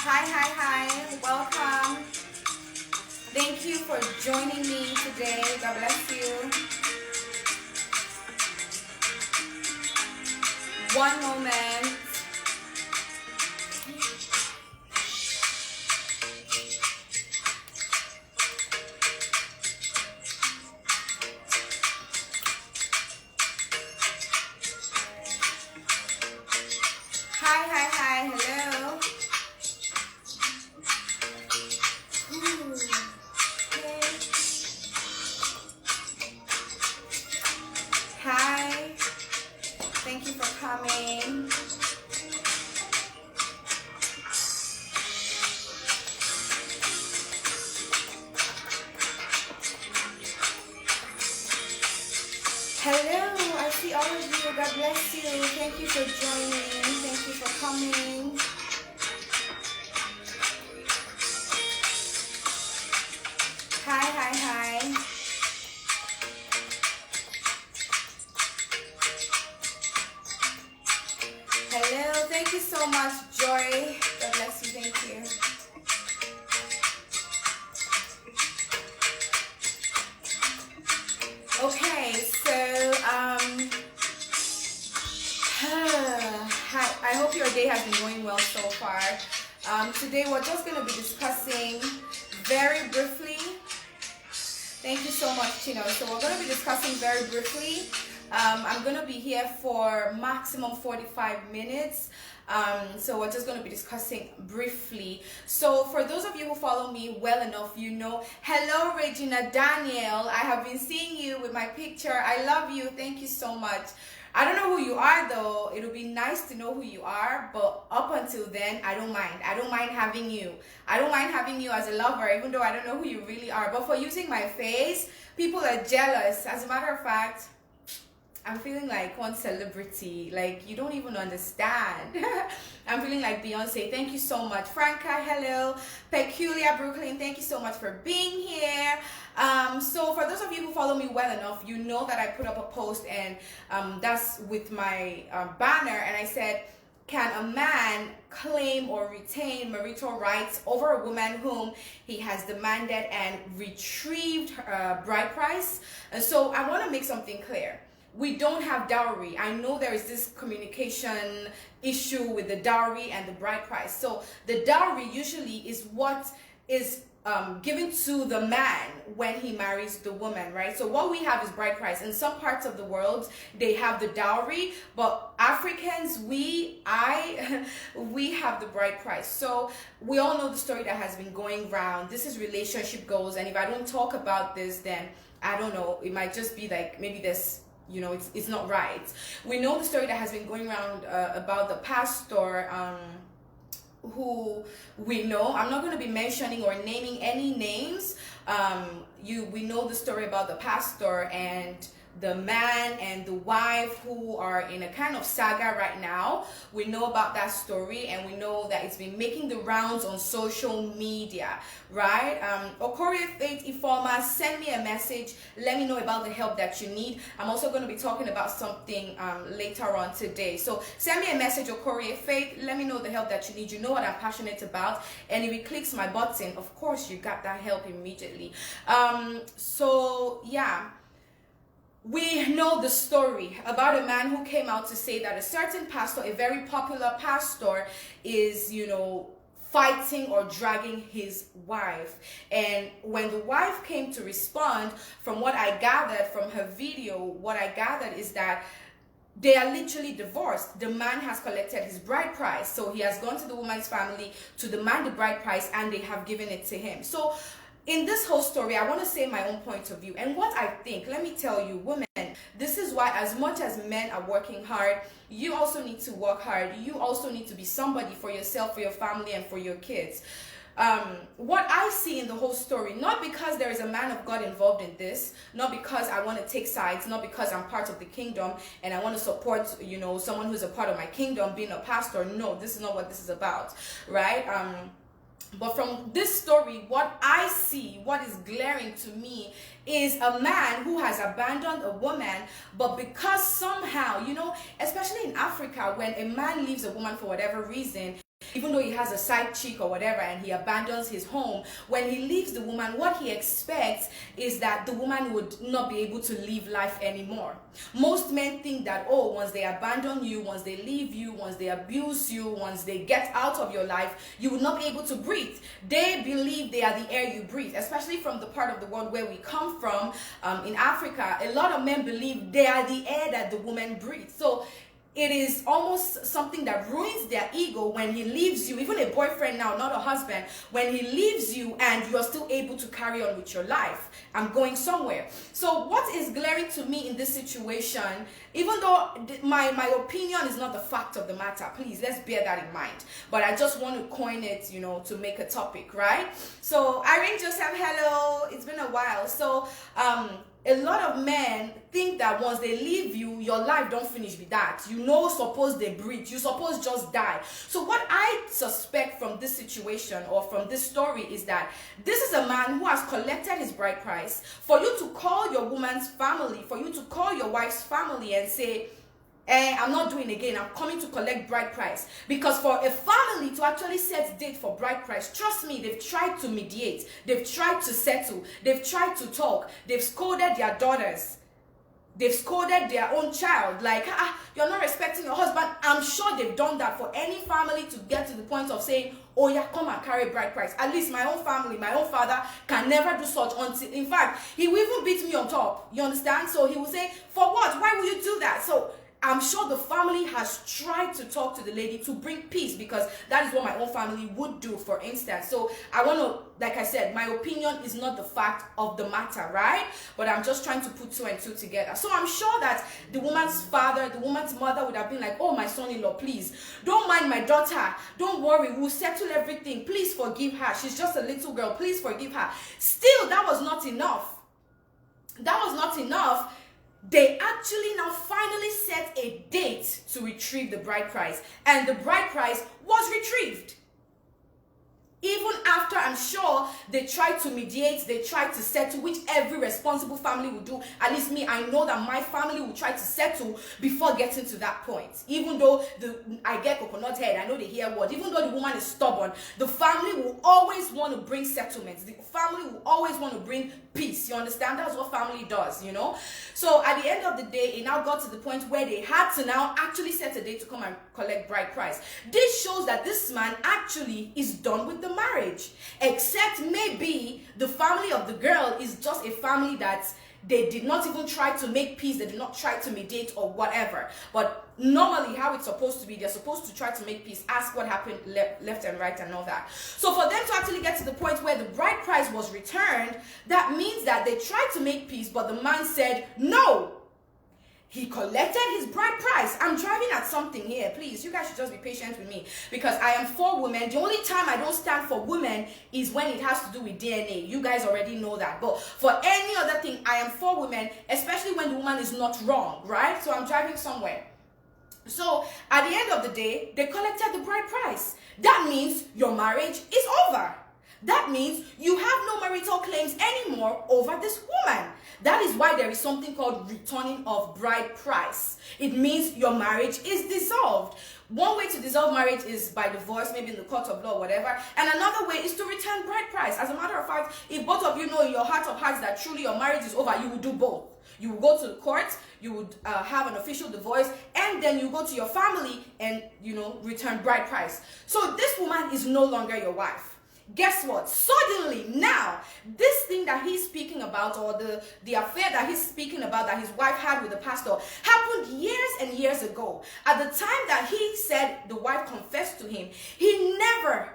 Hi, hi, hi. Welcome. Thank you for joining me today. God bless you. One moment. Hi, hi, hi. Hello. Ooh, okay. Hi. Thank you for coming. Hello. I see all of you. God bless you. Thank you for joining. Thank you for coming. Hi, hi, hi. Hello. Thank you so much, Joy. God bless you. Thank you. Okay, so hi, I hope your day has been going well so far. Today we're just going to be discussing very briefly. Thank you so much, Chino. So we're going to be discussing very briefly. I'm going to be here for maximum 45 minutes. So we're just going to be discussing briefly. So for those of you who follow me well enough, you know, hello Regina Daniel. I have been seeing you with my picture. I love you. Thank you so much. I don't know who you are though. It'll be nice to know who you are, but up until then, I don't mind. I don't mind having you. I don't mind having you as a lover, even though I don't know who you really are. But for using my face, people are jealous. As a matter of fact, I'm feeling like one celebrity. Like, you don't even understand. I'm feeling like Beyonce. Thank you so much. Franca, hello. Peculiar Brooklyn, thank you so much for being here. So for those of you who follow me well enough, you know that I put up a post, and that's with my banner, and I said, can a man claim or retain marital rights over a woman whom he has demanded and retrieved her bride price? And so I want to make something clear. We don't have dowry. I know there is this communication issue with the dowry and the bride price. So the dowry usually is what is given to the man when he marries the woman, right? So what we have is bride price. In some parts of the world, they have the dowry, but Africans, we have the bride price. So we all know the story that has been going around. This is relationship goals, and if I don't talk about this, then I don't know, it might just be like maybe this, you know, it's not right. We know the story that has been going around about the pastor who we know. I'm not going to be mentioning or naming any names. We know the story about the pastor and the man and the wife who are in a kind of saga right now. We know about that story, and we know that it's been making the rounds on social media, right? Okorie Faith Ifoma, send me a message. Let me know about the help that you need. I'm also going to be talking about something later on today. So send me a message, Okorie Faith. Let me know the help that you need. You know what I'm passionate about. And if it clicks my button, of course, you got that help immediately. So yeah. We know the story about a man who came out to say that a certain pastor, a very popular pastor, is, you know, fighting or dragging his wife. And when the wife came to respond, from what I gathered from her video, what I gathered is that they are literally divorced. The man has collected his bride price, so he has gone to the woman's family to demand the bride price, and they have given it to him. So in this whole story, I want to say my own point of view and what I think. Let me tell you, women, this is why as much as men are working hard, you also need to work hard. You also need to be somebody for yourself, for your family, and for your kids. What I see in the whole story, not because there is a man of God involved in this, not because I want to take sides, not because I'm part of the kingdom and I want to support, you know, someone who's a part of my kingdom being a pastor. No, this is not what this is about, right? But from this story, what I see, what is glaring to me, is a man who has abandoned a woman, but because somehow, you know, especially in Africa, when a man leaves a woman for whatever reason, even though he has a side chick or whatever, and he abandons his home, when he leaves the woman, what he expects is that the woman would not be able to live life anymore. Most men think that, oh, once they abandon you, once they leave you, once they abuse you, once they get out of your life, you will not be able to breathe. They believe they are the air you breathe, especially from the part of the world where we come from, in Africa. A lot of men believe they are the air that the woman breathes. So it is almost something that ruins their ego when he leaves you, even a boyfriend now, not a husband, when he leaves you and you are still able to carry on with your life. I'm going somewhere. So what is glaring to me in this situation, even though my opinion is not the fact of the matter, please, let's bear that in mind. But I just want to coin it, to make a topic, right? So Irene Joseph, hello. It's been a while. So, a lot of men think that once they leave you, your life don't finish with that. Suppose they breathe. You suppose just die. So what I suspect from this situation or from this story is that this is a man who has collected his bride price. For you to call your woman's family, for you to call your wife's family and say, I'm not doing again, I'm coming to collect bride price. Because for a family to actually set date for bride price, trust me, they've tried to mediate, they've tried to settle, they've tried to talk, they've scolded their daughters, they've scolded their own child, like, you're not respecting your husband. I'm sure they've done that for any family to get to the point of saying, oh yeah, come and carry bride price. At least my own family, my own father can never do such until, in fact, he will even beat me on top, you understand? So he will say, for what? Why will you do that? So I'm sure the family has tried to talk to the lady to bring peace, because that is what my own family would do, for instance. So I want to, like I said, my opinion is not the fact of the matter, right? But I'm just trying to put two and two together. So I'm sure that the woman's father, the woman's mother would have been like, oh, my son-in-law, please, don't mind my daughter. Don't worry, we'll settle everything. Please forgive her. She's just a little girl. Please forgive her. Still, that was not enough. That was not enough. They actually now finally set a date to retrieve the bride price, and the bride price was retrieved. Even after, I'm sure, they tried to mediate, they tried to settle, which every responsible family would do. At least me, I know that my family will try to settle before getting to that point. Even though I get coconut head, I know they hear word. Even though the woman is stubborn, the family will always want to bring settlements. The family will always want to bring peace. You understand? That's what family does, So at the end of the day, it now got to the point where they had to now actually set a date to come and collect bride price. This shows that this man actually is done with the marriage, except maybe the family of the girl is just a family that they did not even try to make peace, they did not try to mediate or whatever. But normally how it's supposed to be, they're supposed to try to make peace, ask what happened left and right and all that. So for them to actually get to the point where the bride price was returned, that means that they tried to make peace, but the man said no. He collected his bride price. I'm driving at something here. Please, you guys should just be patient with me, because I am for women. The only time I don't stand for women is when it has to do with DNA. You guys already know that. But for any other thing, I am for women, especially when the woman is not wrong, right? So I'm driving somewhere. So at the end of the day, they collected the bride price. That means your marriage is over. That means you have no marital claims anymore over this woman. That is why there is something called returning of bride price. It means your marriage is dissolved. One way to dissolve marriage is by divorce, maybe in the court of law, whatever. And another way is to return bride price. As a matter of fact, if both of you know in your heart of hearts that truly your marriage is over, you will do both. You will go to the court, you would have an official divorce, and then you go to your family and, return bride price. So this woman is no longer your wife. Guess what? Suddenly now, this thing that he's speaking about, or the affair that he's speaking about that his wife had with the pastor, happened years and years ago. At the time that he said the wife confessed to him, he never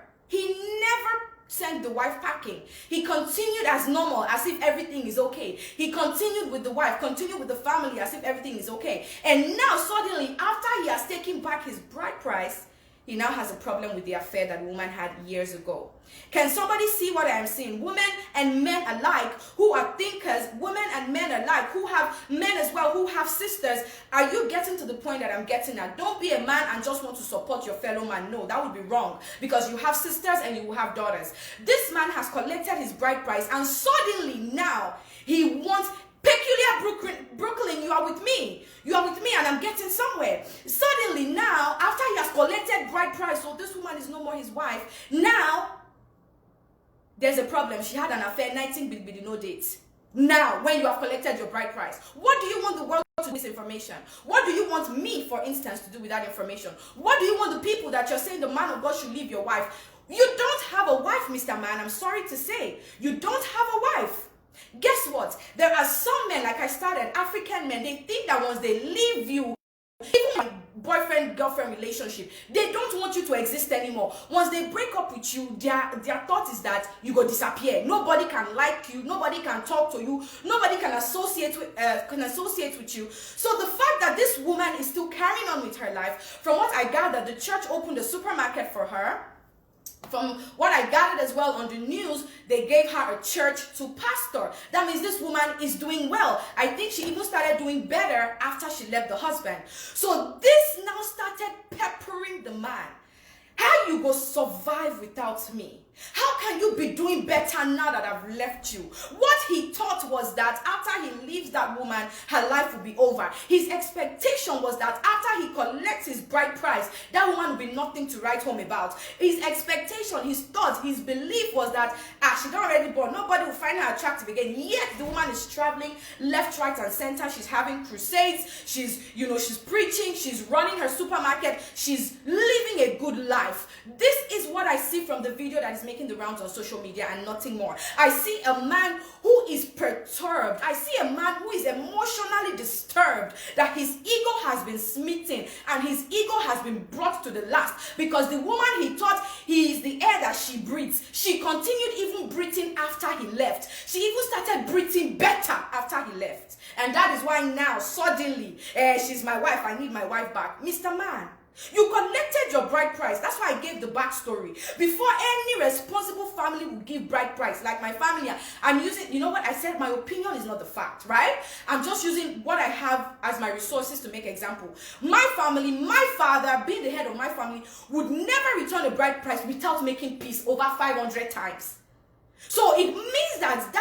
sent the wife packing. He continued as normal, as if everything is okay. He continued with the wife, continued with the family as if everything is okay. And now suddenly, after he has taken back his bride price, he now has a problem with the affair that the woman had years ago. Can somebody see what I am saying? Women and men alike who are thinkers, women and men alike who have men as well, who have sisters. Are you getting to the point that I'm getting at? Don't be a man and just want to support your fellow man. No, that would be wrong, because you have sisters and you will have daughters. This man has collected his bride price, and suddenly now he wants peculiar Brooklyn, you are with me. You are with me and I'm getting somewhere. Suddenly now, after he has collected bride price, so this woman is no more his wife. Now, there's a problem. She had an affair, 19 bidi no date. Now, when you have collected your bride price, what do you want the world to do with this information? What do you want me, for instance, to do with that information? What do you want the people that you're saying the man of God should leave your wife? You don't have a wife, Mr. Man. I'm sorry to say. You don't have a wife. Guess what? There are some men, like I started, African men, they think that once they leave you, even my boyfriend-girlfriend relationship, they don't want you to exist anymore. Once they break up with you, their thought is that you go disappear. Nobody can like you. Nobody can talk to you. Nobody can associate with you. So the fact that this woman is still carrying on with her life, from what I gathered, the church opened a supermarket for her. From what I gathered as well on the news, they gave her a church to pastor. That means this woman is doing well. I think she even started doing better after she left the husband. So this now started peppering the man. How you go survive without me? How can you be doing better now that I've left you? What he thought was that after he leaves that woman, her life will be over. His expectation was that after he collects his bride price, that woman will be nothing to write home about. His expectation, his thought, his belief was that, she's already born. Nobody will find her attractive again. Yet the woman is traveling left, right, and center. She's having crusades. She's preaching. She's running her supermarket. She's living a good life. This is what I see from the video that is making the rounds on social media and nothing more. I see a man who is perturbed. I see a man who is emotionally disturbed, that his ego has been smitten and his ego has been brought to the last, because the woman he thought he is the air that she breathes, she continued even breathing after he left. She even started breathing better after he left. And that is why now suddenly, she's my wife, I need my wife back. Mr. Man, you collected your bride price. That's why I gave the backstory. Before any responsible family will give bride price, like my family, I'm using, you know what I said, my opinion is not the fact, right? I'm just using what I have as my resources to make example. My family, my father, being the head of my family, would never return a bride price without making peace over 500 times. So it means that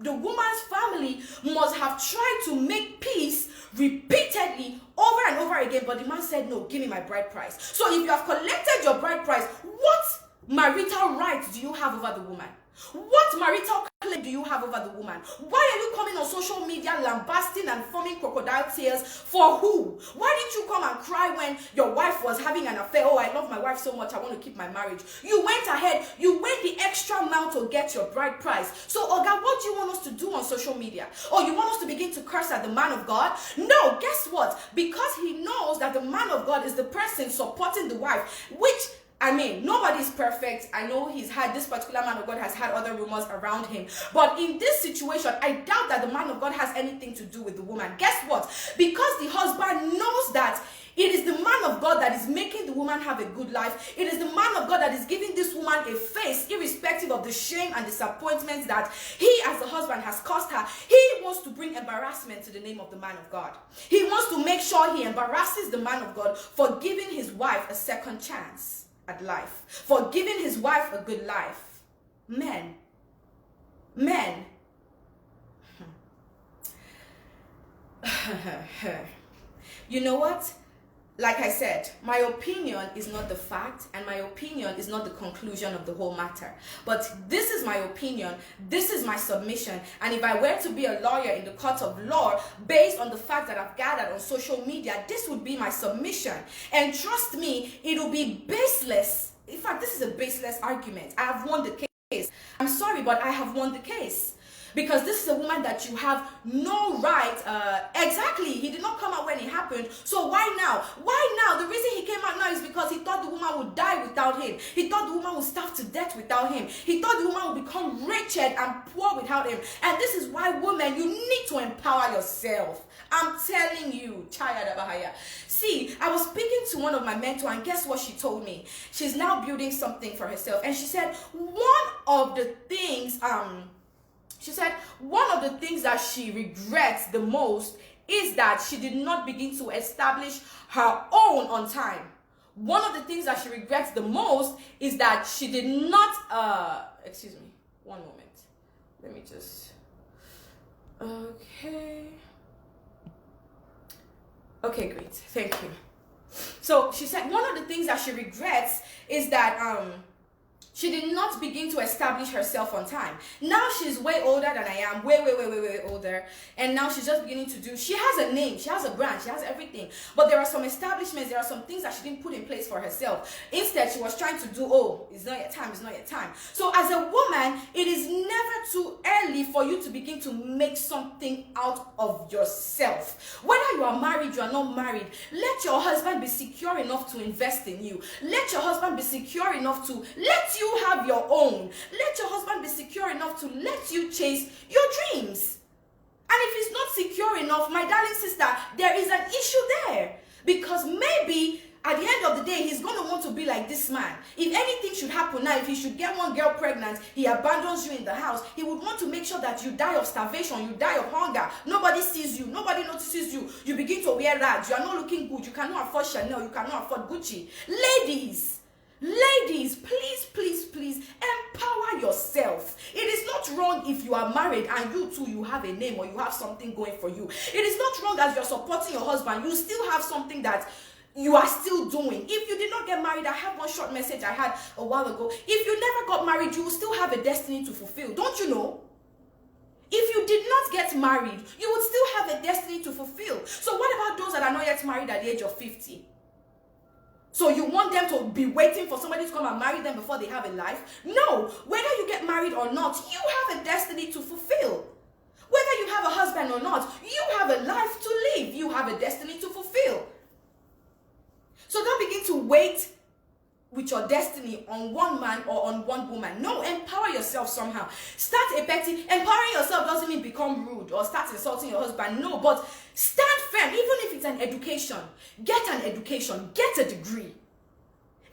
the woman's family must have tried to make peace repeatedly over and over again, but the man said, no, give me my bride price. So if you have collected your bride price, what marital rights do you have over the woman? What marital claim do you have over the woman? Why are you coming on social media lambasting and forming crocodile tears? For who? Why didn't you come and cry when your wife was having an affair? Oh, I love my wife so much, I want to keep my marriage. You went ahead, you went the extra mile to get your bride price. So, Oga, what do you want us to do on social media? Oh, you want us to begin to curse at the man of God? No, guess what? Because he knows that the man of God is the person supporting the wife, which, I mean, nobody's perfect. I know this particular man of God has had other rumors around him. But in this situation, I doubt that the man of God has anything to do with the woman. Guess what? Because the husband knows that it is the man of God that is making the woman have a good life. It is the man of God that is giving this woman a face, irrespective of the shame and disappointments that he, as the husband, has caused her. He wants to bring embarrassment to the name of the man of God. He wants to make sure he embarrasses the man of God for giving his wife a second chance at life, for giving his wife a good life. Men. You know what? Like I said, my opinion is not the fact, and my opinion is not the conclusion of the whole matter. But this is my opinion, this is my submission, and if I were to be a lawyer in the court of law, based on the fact that I've gathered on social media, this would be my submission. And trust me, it will be baseless. In fact, this is a baseless argument. I have won the case. I'm sorry, but I have won the case. Because this is a woman that you have no right, exactly, he did not come out when it happened, so why now? Why now? The reason he came out now is because he thought the woman would die without him. He thought the woman would starve to death without him. He thought the woman would become wretched and poor without him. And this is why, women, you need to empower yourself. I'm telling you, Chaya Dabahaya. See, I was speaking to one of my mentors, and guess what she told me? She's now building something for herself, and she said, one of the things, one of the things that she regrets the most is that she did not begin to establish her own on time. One of the things that she regrets the most is that she did not, excuse me, one moment. Let me just, okay. Okay, great. Thank you. So she said one of the things that she regrets is that she did not begin to establish herself on time. Now she's way older than I am, way older. And now she's just beginning to do, she has a name, she has a brand, she has everything. But there are some establishments, there are some things that she didn't put in place for herself. Instead, she was trying to do, oh, it's not yet time, it's not yet time. So as a woman, it is never too early for you to begin to make something out of yourself. Whether you are married, you are not married, let your husband be secure enough to invest in you. Let your husband be secure enough to let you have your own. Let your husband be secure enough to let you chase your dreams. And if he's not secure enough, my darling sister, there is an issue there. Because maybe at the end of the day, he's going to want to be like this man. If anything should happen now, if he should get one girl pregnant, he abandons you in the house, he would want to make sure that you die of starvation, you die of hunger. Nobody sees you, nobody notices you. You begin to wear rags, you are not looking good, you cannot afford Chanel, you cannot afford Gucci. Ladies, please empower yourself. It is not wrong if you are married and you too, you have a name or you have something going for you. It is not wrong as you're supporting your husband. You still have something that you are still doing. If you did not get married, I have one short message I had a while ago. If you never got married, you will still have a destiny to fulfill. Don't you know? If you did not get married, you would still have a destiny to fulfill. So what about those that are not yet married at the age of 50? So you want them to be waiting for somebody to come and marry them before they have a life? No. Whether you get married or not, you have a destiny to fulfill. Whether you have a husband or not, you have a life to live. You have a destiny to fulfill. So don't begin to wait with your destiny on one man or on one woman. No, empower yourself somehow. Start a petty. Empowering yourself doesn't mean become rude or start insulting your husband. No, but stand firm. Even if it's an education, get an education. Get a degree.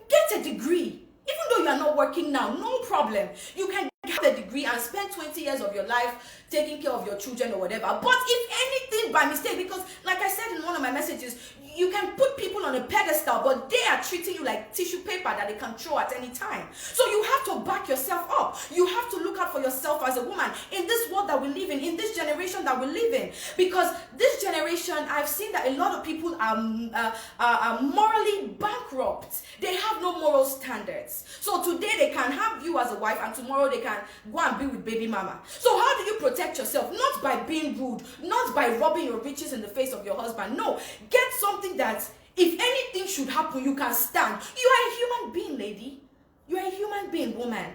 Get a degree. Even though you are not working now, no problem. You can have a degree and spend 20 years of your life taking care of your children or whatever. But if anything by mistake, because like I said in one of my messages, you can put people on a pedestal, but they are treating you like tissue paper that they can throw at any time. So you have to back yourself up. You have to look out for yourself as a woman in this world that we live in this generation that we live in. Because this generation, I've seen that a lot of people are morally bankrupt. They have no moral standards. So today they can have you as a wife and tomorrow they can go and be with baby mama. So how do you protect yourself? Not by being rude, not by rubbing your riches in the face of your husband. No, get something that if anything should happen, you can stand. You are a human being, lady. You are a human being, woman.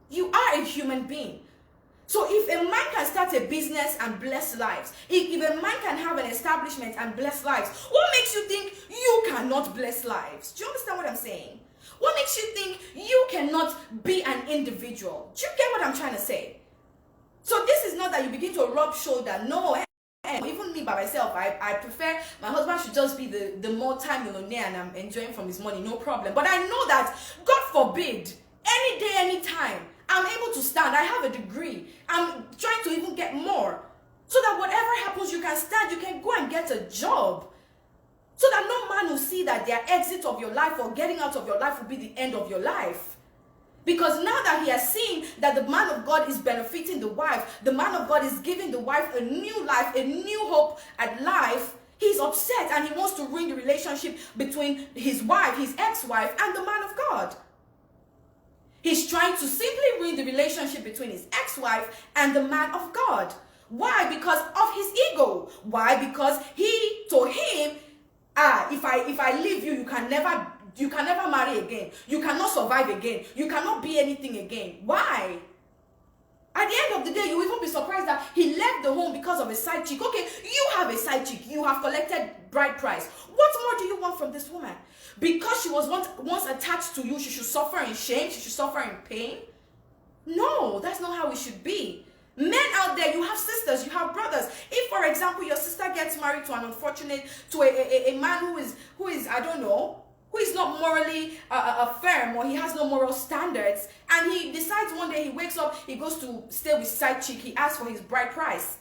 You are a human being. So if a man can start a business and bless lives, if a man can have an establishment and bless lives, what makes you think you cannot bless lives? Do you understand what I'm saying? What makes you think you cannot be an individual? Do you get what I'm trying to say? So this is not that you begin to rub shoulder. No. Even me by myself, I prefer my husband should just be the multi-millionaire and I'm enjoying from his money, no problem. But I know that, God forbid, any day, any time, I'm able to stand. I have a degree. I'm trying to even get more. So that whatever happens, you can stand, you can go and get a job. So that no man will see that their exit of your life or getting out of your life will be the end of your life. Because now that he has seen that the man of God is benefiting the wife, the man of God is giving the wife a new life, a new hope at life, he's upset and he wants to ruin the relationship between his wife, his ex-wife, and the man of God. He's trying to simply ruin the relationship between his ex-wife and the man of God. Why? Because of his ego. Why? Because he told him, if I leave you, you can never marry again. You cannot survive again. You cannot be anything again. Why? At the end of the day, you will even be surprised that he left the home because of a side chick. Okay, you have a side chick. You have collected bride price. What more do you want from this woman? Because she was once attached to you, she should suffer in shame. She should suffer in pain. No, that's not how it should be. Men out there, you have sisters, you have brothers. If, for example, your sister gets married to a man who is I don't know, who is not morally firm, or he has no moral standards, and he decides one day, he wakes up, he goes to stay with side chick, he asks for his bride price.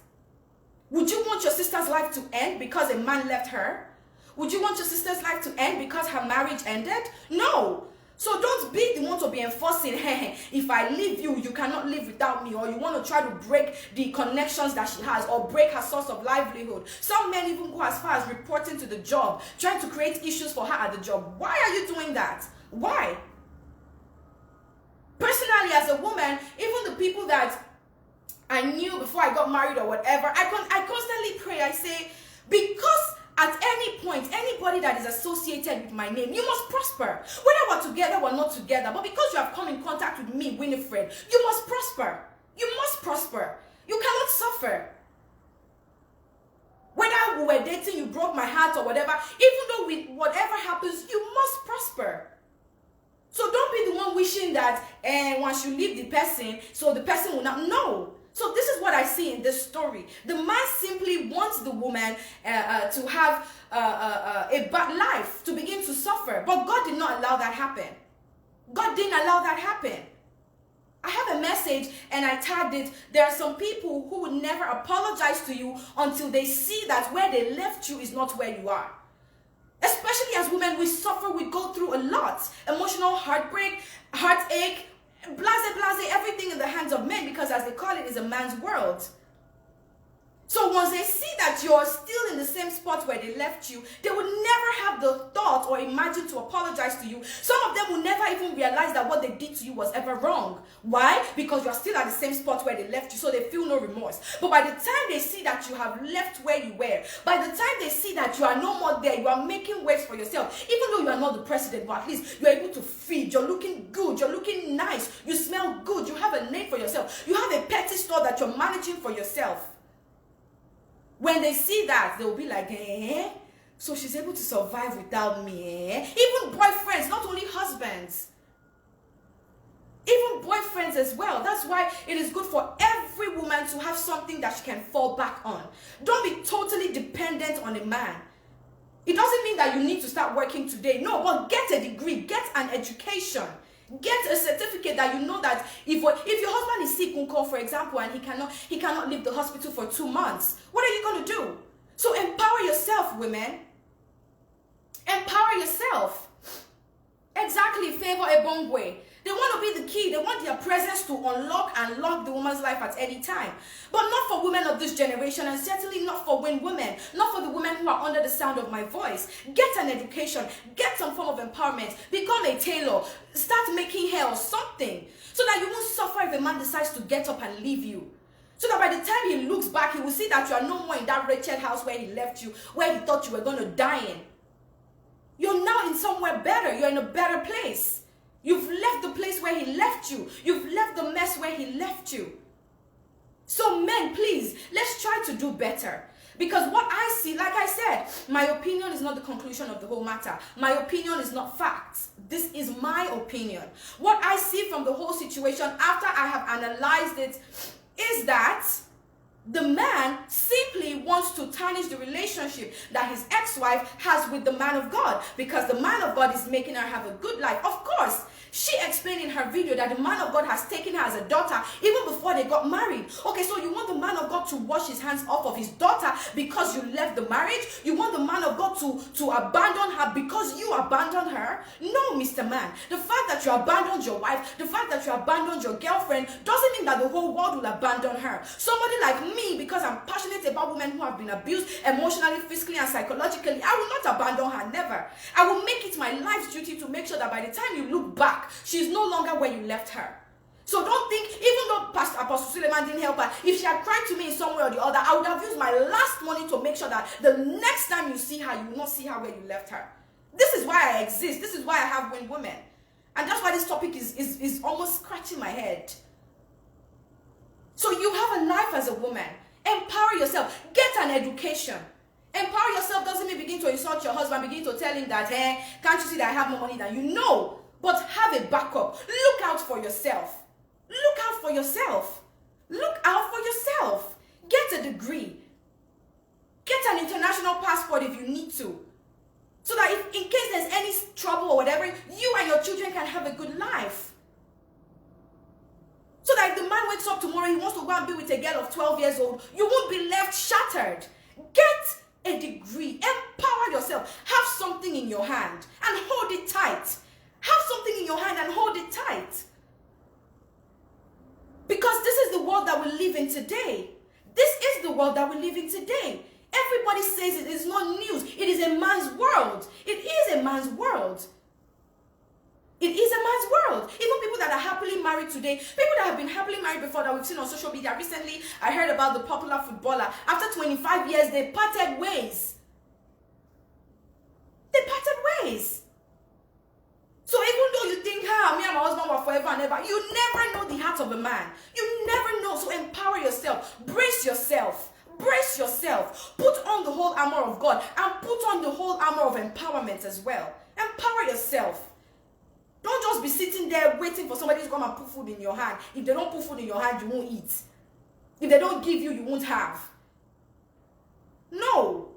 Would you want your sister's life to end because a man left her? Would you want your sister's life to end because her marriage ended? No. So don't be the one to be enforcing, hey, if I leave you, you cannot live without me, or you want to try to break the connections that she has, or break her source of livelihood. Some men even go as far as reporting to the job, trying to create issues for her at the job. Why are you doing that? Why? Personally, as a woman, even the people that I knew before I got married or whatever, I constantly pray. I say, because at any point, anybody that is associated with my name, you must prosper. Whether we're together or not together, but because you have come in contact with me, Winifred, you must prosper. You must prosper. You cannot suffer. Whether we were dating, you broke my heart or whatever, even though whatever happens, you must prosper. So don't be the one wishing that once you leave the person, so the person will not know. So this is what I see in this story. The man simply wants the woman to have a bad life, to begin to suffer. But God did not allow that happen. God didn't allow that happen. I have a message and I tagged it. There are some people who would never apologize to you until they see that where they left you is not where you are. Especially as women, we suffer, we go through a lot. Emotional heartbreak, heartache, blase, everything in the hands of men, because as they call it, is a man's world. So once they see that you're still in the same spot where they left you, they would never have the thought or imagine to apologize to you. Some of them will never even realize that what they did to you was ever wrong. Why? Because you're still at the same spot where they left you, so they feel no remorse. But by the time they see that you have left where you were, by the time they see that you are no more there, you are making ways for yourself, even though you are not the president, but at least you're able to feed, you're looking good, you're looking nice, you smell good, you have a name for yourself, you have a petty store that you're managing for yourself. When they see that, they'll be like, so she's able to survive without me, Even boyfriends, not only husbands. Even boyfriends as well. That's why it is good for every woman to have something that she can fall back on. Don't be totally dependent on a man. It doesn't mean that you need to start working today. No, but get a degree, get an education. Get a certificate that you know that if your husband is sick, for example, and he cannot leave the hospital for 2 months, what are you going to do? So empower yourself, women. Empower yourself. Exactly, Favor Ebongwe. They want to be the key. They want their presence to unlock and lock the woman's life at any time. But not for women of this generation, and certainly not for women. Not for the women who are under the sound of my voice. Get an education. Get some form of empowerment. Become a tailor. Start making hair or something. So that you won't suffer if a man decides to get up and leave you. So that by the time he looks back, he will see that you are no more in that wretched house where he left you, where he thought you were going to die in. You're now in somewhere better. You're in a better place. You've left the place where he left you. You've left the mess where he left you. So men, please, let's try to do better. Because what I see, like I said, my opinion is not the conclusion of the whole matter. My opinion is not facts. This is my opinion. What I see from the whole situation after I have analyzed it is that the man simply wants to tarnish the relationship that his ex-wife has with the man of God, because the man of God is making her have a good life. Of course, she explained in her video that the man of God has taken her as a daughter even before they got married. Okay, so you want the man of God to wash his hands off of his daughter because you left the marriage? You want the man of God to abandon her because you abandoned her? No, Mr. Man. The fact that you abandoned your wife, the fact that you abandoned your girlfriend doesn't mean that the whole world will abandon her. Somebody like me, because I'm passionate about women who have been abused emotionally, physically, and psychologically, I will not abandon her, never. I will make it my life's duty to make sure that by the time you look back, she's no longer where you left her. So don't think, even though Apostle Suleiman didn't help her, if she had cried to me in some way or the other, I would have used my last money to make sure that the next time you see her, you will not see her where you left her. This is why I exist. This is why I have Win Women. And that's why this topic is almost scratching my head. So you have a life as a woman. Empower yourself. Get an education. Empower yourself doesn't mean begin to insult your husband, begin to tell him that, can't you see that I have more money than you? No. But have a backup. Look out for yourself. Look out for yourself. Look out for yourself. Get a degree. Get an international passport if you need to. So that if in case there's any trouble or whatever, you and your children can have a good life. So that if the man wakes up tomorrow, he wants to go and be with a girl of 12 years old, you won't be left shattered. Get a degree. Empower yourself. Have something in your hand and hold it tight. Have something in your hand and hold in today. This is the world that we live in today. Everybody says it is not news. It is a man's world. It is a man's world. It is a man's world. Even people that are happily married today, people that have been happily married before that we've seen on social media. Recently, I heard about the popular footballer. After 25 years, they parted ways. They parted ways. So even though you think, me and my husband were forever and ever, you never know the heart of a man. You never know. So empower yourself. Brace yourself. Brace yourself. Put on the whole armor of God and put on the whole armor of empowerment as well. Empower yourself. Don't just be sitting there waiting for somebody to come and put food in your hand. If they don't put food in your hand, you won't eat. If they don't give you, you won't have. No.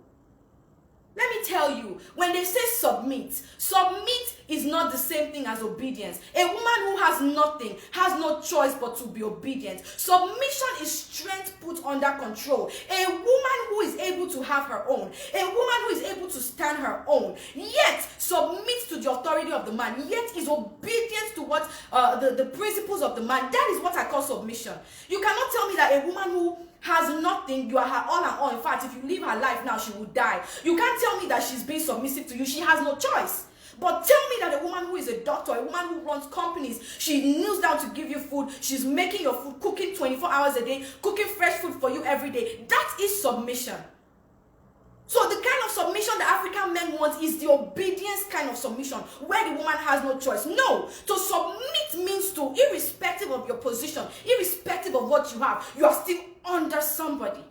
Let me tell you, when they say submit is not the same thing as obedience. A woman who has nothing has no choice but to be obedient. Submission is strength put under control. A woman who is able to have her own. A woman who is able to stand her own. Yet submits to the authority of the man. Yet is obedient to what the principles of the man. That is what I call submission. You cannot tell me that a woman who has nothing, you are her all and all. In fact, if you live her life now, she will die. You can't tell me that she's being submissive to you. She has no choice. But tell me that a woman who is a doctor, a woman who runs companies, she kneels down to give you food, she's making your food, cooking 24 hours a day, cooking fresh food for you every day. That is submission. So the kind of submission the African men want is the obedience kind of submission, where the woman has no choice. No, to submit means to, irrespective of your position, irrespective of what you have, you are still under somebody.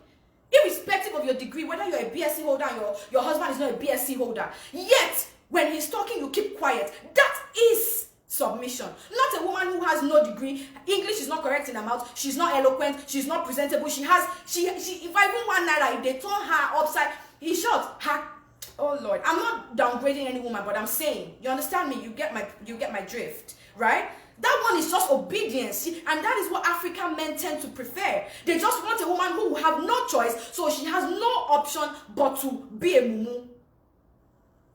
Irrespective of your degree, whether you're a BSc holder and your husband is not a BSc holder. Yet, when he's talking, you keep quiet. That is submission. Not a woman who has no degree. English is not correct in her mouth. She's not eloquent. She's not presentable. She if I even want naira, if they turn her upside, in short, her, oh Lord, I'm not downgrading any woman, but I'm saying, you understand me? You get my drift, right? That one is just obedience, and that is what African men tend to prefer. They just want a woman who will have no choice, so she has no option but to be a mumu.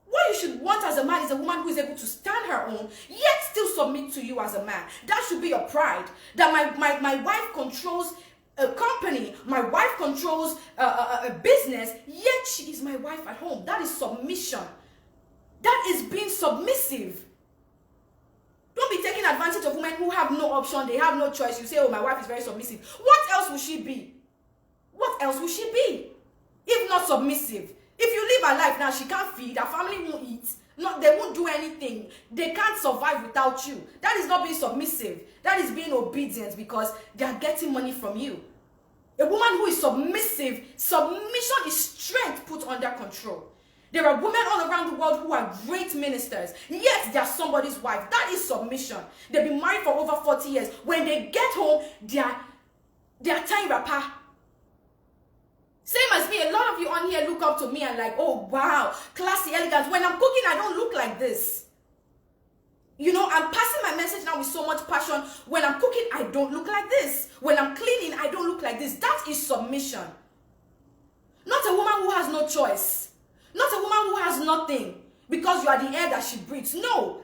What you should want as a man is a woman who is able to stand her own, yet still submit to you as a man. That should be your pride. That my wife controls a company, my wife controls a business, yet she is my wife at home. That is submission. That is being submissive. Don't be taking advantage of women who have no option, they have no choice. You say, oh, my wife is very submissive. What else will she be? What else will she be if not submissive? If you live her life now, she can't feed, her family won't eat, they won't do anything. They can't survive without you. That is not being submissive. That is being obedient because they are getting money from you. A woman who is submissive, submission is strength put under control. There are women all around the world who are great ministers, yet they are somebody's wife. That is submission. They've been married for over 40 years. When they get home, they are tying wrapper. Same as me, a lot of you on here look up to me and like, oh wow, classy, elegant. When I'm cooking, I don't look like this. You know, I'm passing my message now with so much passion. When I'm cooking, I don't look like this. When I'm cleaning, I don't look like this. That is submission. Not a woman who has no choice. Not a woman who has nothing because you are the air that she breathes. No.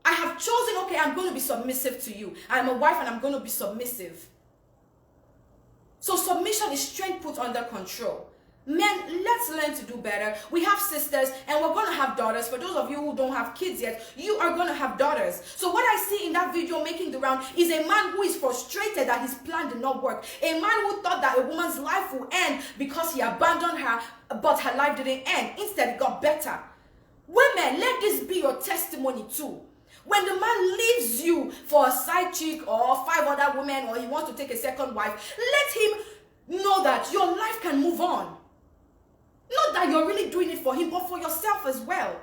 I have chosen, okay, I'm going to be submissive to you. I'm a wife and I'm going to be submissive. So submission is strength put under control. Men, let's learn to do better. We have sisters and we're going to have daughters. For those of you who don't have kids yet, you are going to have daughters. So what I see in that video making the round is a man who is frustrated that his plan did not work. A man who thought that a woman's life will end because he abandoned her, but her life didn't end. Instead, it got better. Women, let this be your testimony too. When the man leaves you for a side chick or 5 other women, or he wants to take a second wife, let him know that your life can move on. Not that you're really doing it for him, but for yourself as well.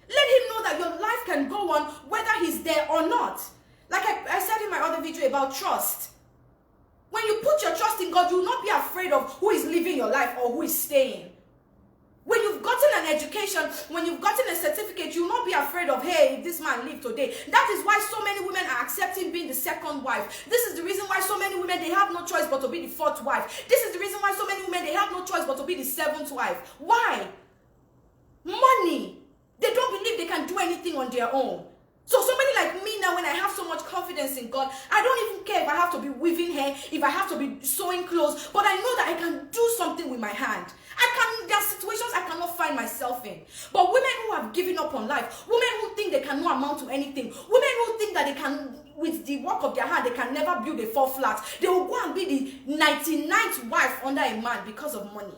Let him know that your life can go on whether he's there or not. Like I said in my other video about trust. When you put your trust in God, you will not be afraid of who is living your life or who is staying. When you've gotten an education, when you've gotten a certificate, you will not be afraid of, hey, if this man leave today. That is why so many women are accepting being the second wife. This is the reason why so many women, they have no choice but to be the 4th wife. This is the reason why so many women, they have no choice but to be the 7th wife. Why? Money. They don't believe they can do anything on their own. So somebody like me now, when I have so much confidence confidence in God. I don't even care if I have to be weaving hair, if I have to be sewing clothes, but I know that I can do something with my hand. There are situations I cannot find myself in. But women who have given up on life, women who think they cannot amount to anything, women who think that they can, with the work of their hand, they can never build a 4 flats. They will go and be the 99th wife under a man because of money.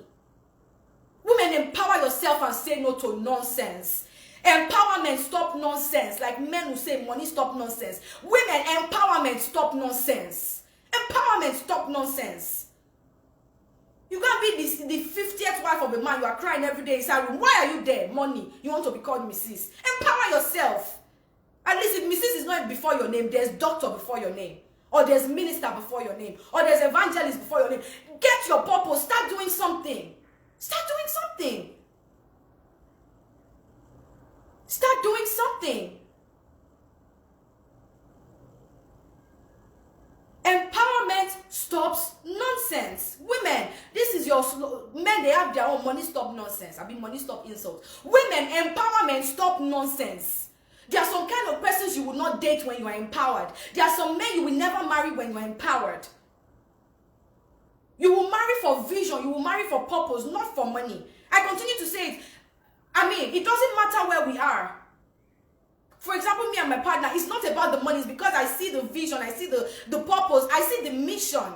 Women, empower yourself and say no to nonsense. Empowerment, stop nonsense. Like men who say money, stop nonsense. Women, empowerment, stop nonsense. Empowerment, stop nonsense. You can't be the 50th wife of a man. You are crying every day inside room. Why are you there? Money. You want to be called Mrs. Empower yourself. At least if Mrs. is not before your name, there's doctor before your name. Or there's minister before your name. Or there's evangelist before your name. Get your purpose. Start doing something. Start doing something. Start doing something. Empowerment stops nonsense. Women, this is your men, they have their own money stop nonsense. I mean money stop insults. Women, empowerment stop nonsense. There are some kind of persons you will not date when you are empowered. There are some men you will never marry when you are empowered. You will marry for vision, you will marry for purpose, not for money. I continue to say it. I mean, it doesn't matter where we are. For example, me and my partner, it's not about the money. It's because I see the vision, I see the purpose, I see the mission.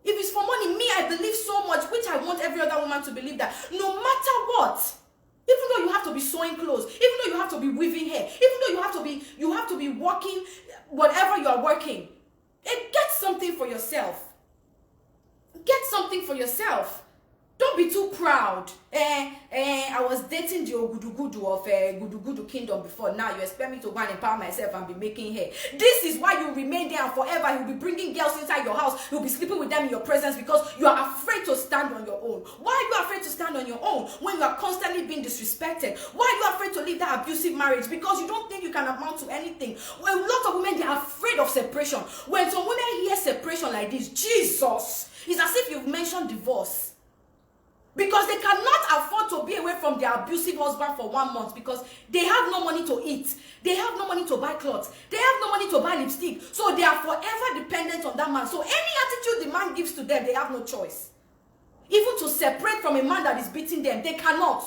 If it's for money, me, I believe so much, which I want every other woman to believe that no matter what, even though you have to be sewing clothes, even though you have to be weaving hair, even though you have to be working, whatever you are working, get something for yourself. Get something for yourself. Don't be too proud. I was dating the Ogudugudu of Gudugudu Kingdom before. Now you expect me to go and empower myself and be making hair. This is why you remain there and forever. You'll be bringing girls inside your house. You'll be sleeping with them in your presence because you are afraid to stand on your own. Why are you afraid to stand on your own when you are constantly being disrespected? Why are you afraid to leave that abusive marriage? Because you don't think you can amount to anything. Well, a lot of women, they are afraid of separation. When some women hear separation like this, Jesus, it's as if you've mentioned divorce. Because they cannot afford to be away from their abusive husband for 1 month because they have no money to eat. They have no money to buy clothes. They have no money to buy lipstick. So they are forever dependent on that man. So any attitude the man gives to them, they have no choice. Even to separate from a man that is beating them, they cannot.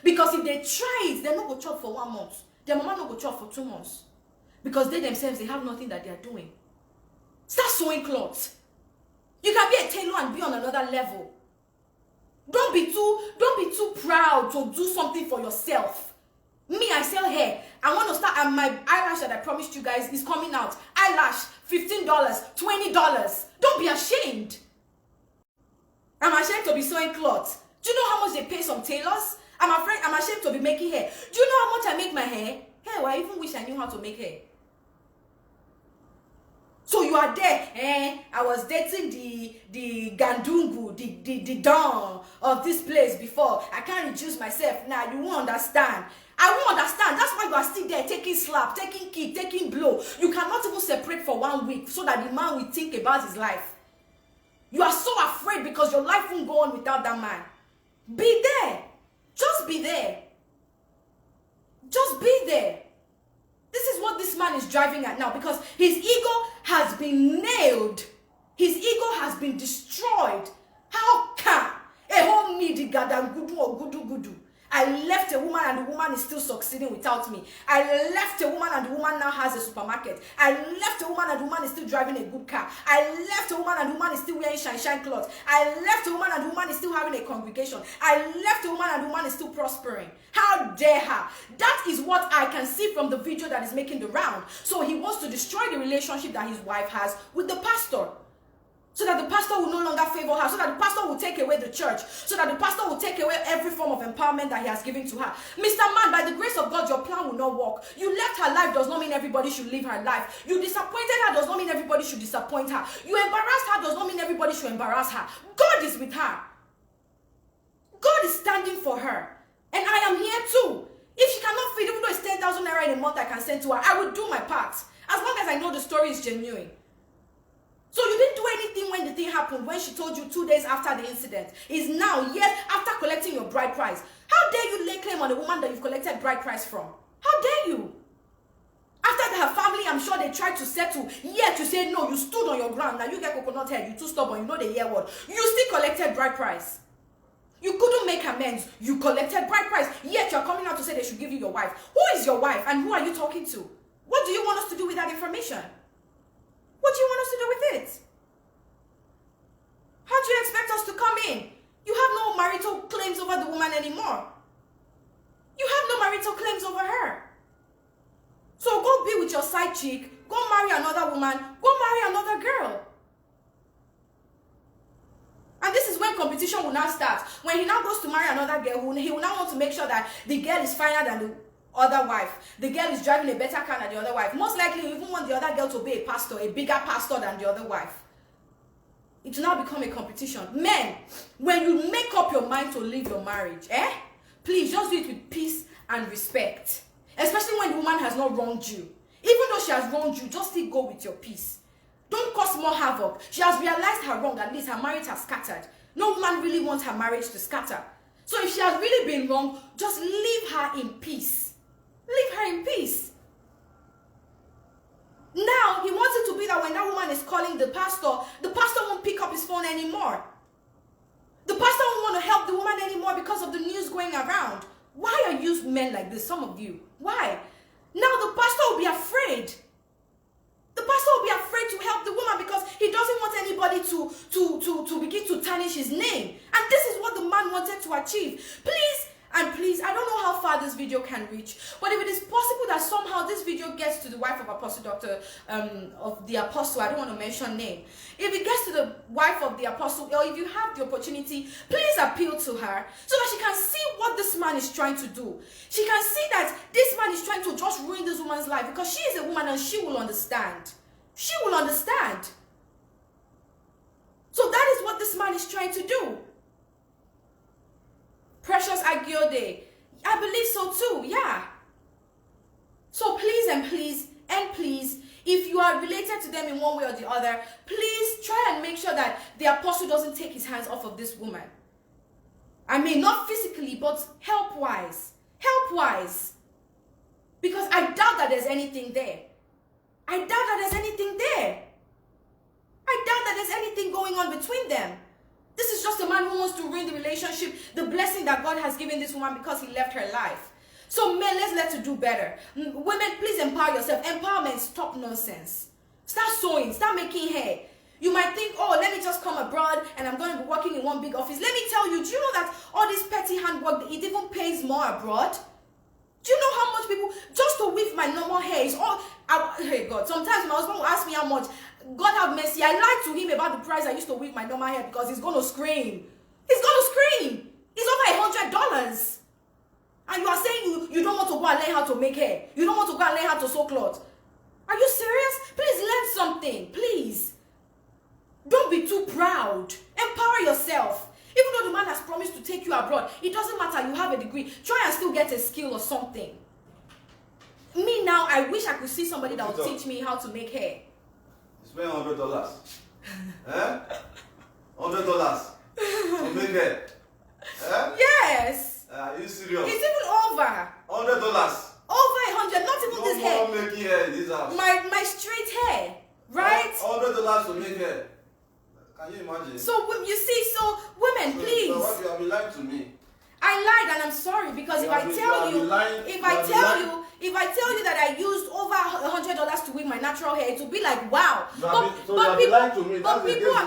Because if they try it, they're not going to chop for 1 month. Their mama not going to chop for 2 months. Because they themselves, they have nothing that they are doing. Start sewing clothes. You can be a tailor and be on another level. Don't be too proud to do something for yourself. Me, I sell hair. I want to start, and my eyelash that I promised you guys is coming out. Eyelash, $15, $20. Don't be ashamed. I'm ashamed to be sewing clothes. Do you know how much they pay some tailors? I'm ashamed to be making hair. Do you know how much I make my hair? Hey, well, I even wish I knew how to make hair. So you are there, I was dating the Gandungu, the Don of this place before. I can't reduce myself now. You won't understand. I won't understand. That's why you are still there taking slap, taking kick, taking blow. You cannot even separate for 1 week so that the man will think about his life. You are so afraid because your life won't go on without that man. Be there. Just be there. Just be there. This is what this man is driving at now because his ego has been nailed. His ego has been destroyed. How can a whole needy gadangudu or gudu? I left a woman and the woman is still succeeding without me. I left a woman and the woman now has a supermarket. I left a woman and the woman is still driving a good car. I left a woman and the woman is still wearing shine clothes. I left a woman and the woman is still having a congregation. I left a woman and the woman is still prospering. How dare her? That is what I can see from the video that is making the round. So he wants to destroy the relationship that his wife has with the pastor. So that the pastor will no longer favor her. So that the pastor will take away the church. So that the pastor will take away every form of empowerment that he has given to her. Mr. Man, by the grace of God, your plan will not work. You left her life does not mean everybody should live her life. You disappointed her does not mean everybody should disappoint her. You embarrassed her does not mean everybody should embarrass her. God is with her. God is standing for her. And I am here too. If she cannot feed, even though it's 10,000 naira in a month I can send to her, I will do my part. As long as I know the story is genuine. So you didn't do anything when the thing happened, when she told you 2 days after the incident. It's now, years after collecting your bride price. How dare you lay claim on a woman that you've collected bride price from? How dare you? After her family, I'm sure they tried to settle. Yet you say no, you stood on your ground. Now you get coconut head, you too stubborn, you know the year word. You still collected bride price. You couldn't make amends. You collected bride price. Yet you're coming out to say they should give you your wife. Who is your wife and who are you talking to? What do you want us to do with that information? What do you want us to do with it? How do you expect us to come in? You have no marital claims over the woman anymore. You have no marital claims over her. So go be with your side chick, go marry another woman, go marry another girl. And this is when competition will now start. When he now goes to marry another girl, he will now want to make sure that the girl is finer than the other wife. The girl is driving a better car than the other wife. Most likely, he even want the other girl to be a pastor, a bigger pastor than the other wife. It will now become a competition. Men, when you make up your mind to leave your marriage, please just do it with peace and respect. Especially when the woman has not wronged you. Even though she has wronged you, just still go with your peace. Don't cause more havoc. She has realized her wrong. At least her marriage has scattered. No woman really wants her marriage to scatter. So if she has really been wrong, just leave her in peace. Leave her in peace. Now, he wants it to be that when that woman is calling the pastor won't pick up his phone anymore. The pastor won't want to help the woman anymore because of the news going around. Why are you men like this, some of you? Why? Now the pastor will be afraid. The pastor will be afraid to help the woman because he doesn't want anybody to begin to tarnish his name. And this is what the man wanted to achieve. Please, I don't know how far this video can reach, but if it is possible that somehow this video gets to the wife of Apostle Dr. Of the Apostle, I don't want to mention name. If it gets to the wife of the Apostle, or if you have the opportunity, please appeal to her so that she can see what this man is trying to do. She can see that this man is trying to just ruin this woman's life because she is a woman and she will understand. She will understand. So that is what this man is trying to do. Precious Agiode, I believe so too, yeah. So please, if you are related to them in one way or the other, please try and make sure that the apostle doesn't take his hands off of this woman. I mean, not physically, but help-wise. Help-wise. Because I doubt that there's anything there. I doubt that there's anything there. I doubt that there's anything going on between them. This is just a man who wants to ruin the relationship, the blessing that God has given this woman because he left her life. So men, let's learn to do better. Women, please empower yourself. Empowerment, stop nonsense. Start sewing, start making hair. You might think, oh, let me just come abroad and I'm going to be working in one big office. Let me tell you, do you know that all this petty handwork, it even pays more abroad? Do you know how much people, just to weave my normal hair is all, hey God, sometimes my husband will ask me how much. God have mercy, I lied to him about the price I used to weave my normal hair because he's going to scream. He's going to scream. It's over $100. And you are saying you don't want to go and learn how to make hair. You don't want to go and learn how to sew clothes. Are you serious? Please learn something, please. Don't be too proud. Empower yourself. Even though the man has promised to take you abroad, it doesn't matter, you have a degree. Try and still get a skill or something. Me now, I wish I could see somebody that would teach me how to make hair. Spend $100. $100 to make hair. Yes. Are you serious? It's even over. $100. Over 100, not even this hair. No more making hair in this house. My straight hair, right? $100 to make hair. Can you imagine? So you see, so women, please. So what you have been lying to me? I lied and I'm sorry because if I tell you that I used over $100 to weave my natural hair, it will be like wow. But people are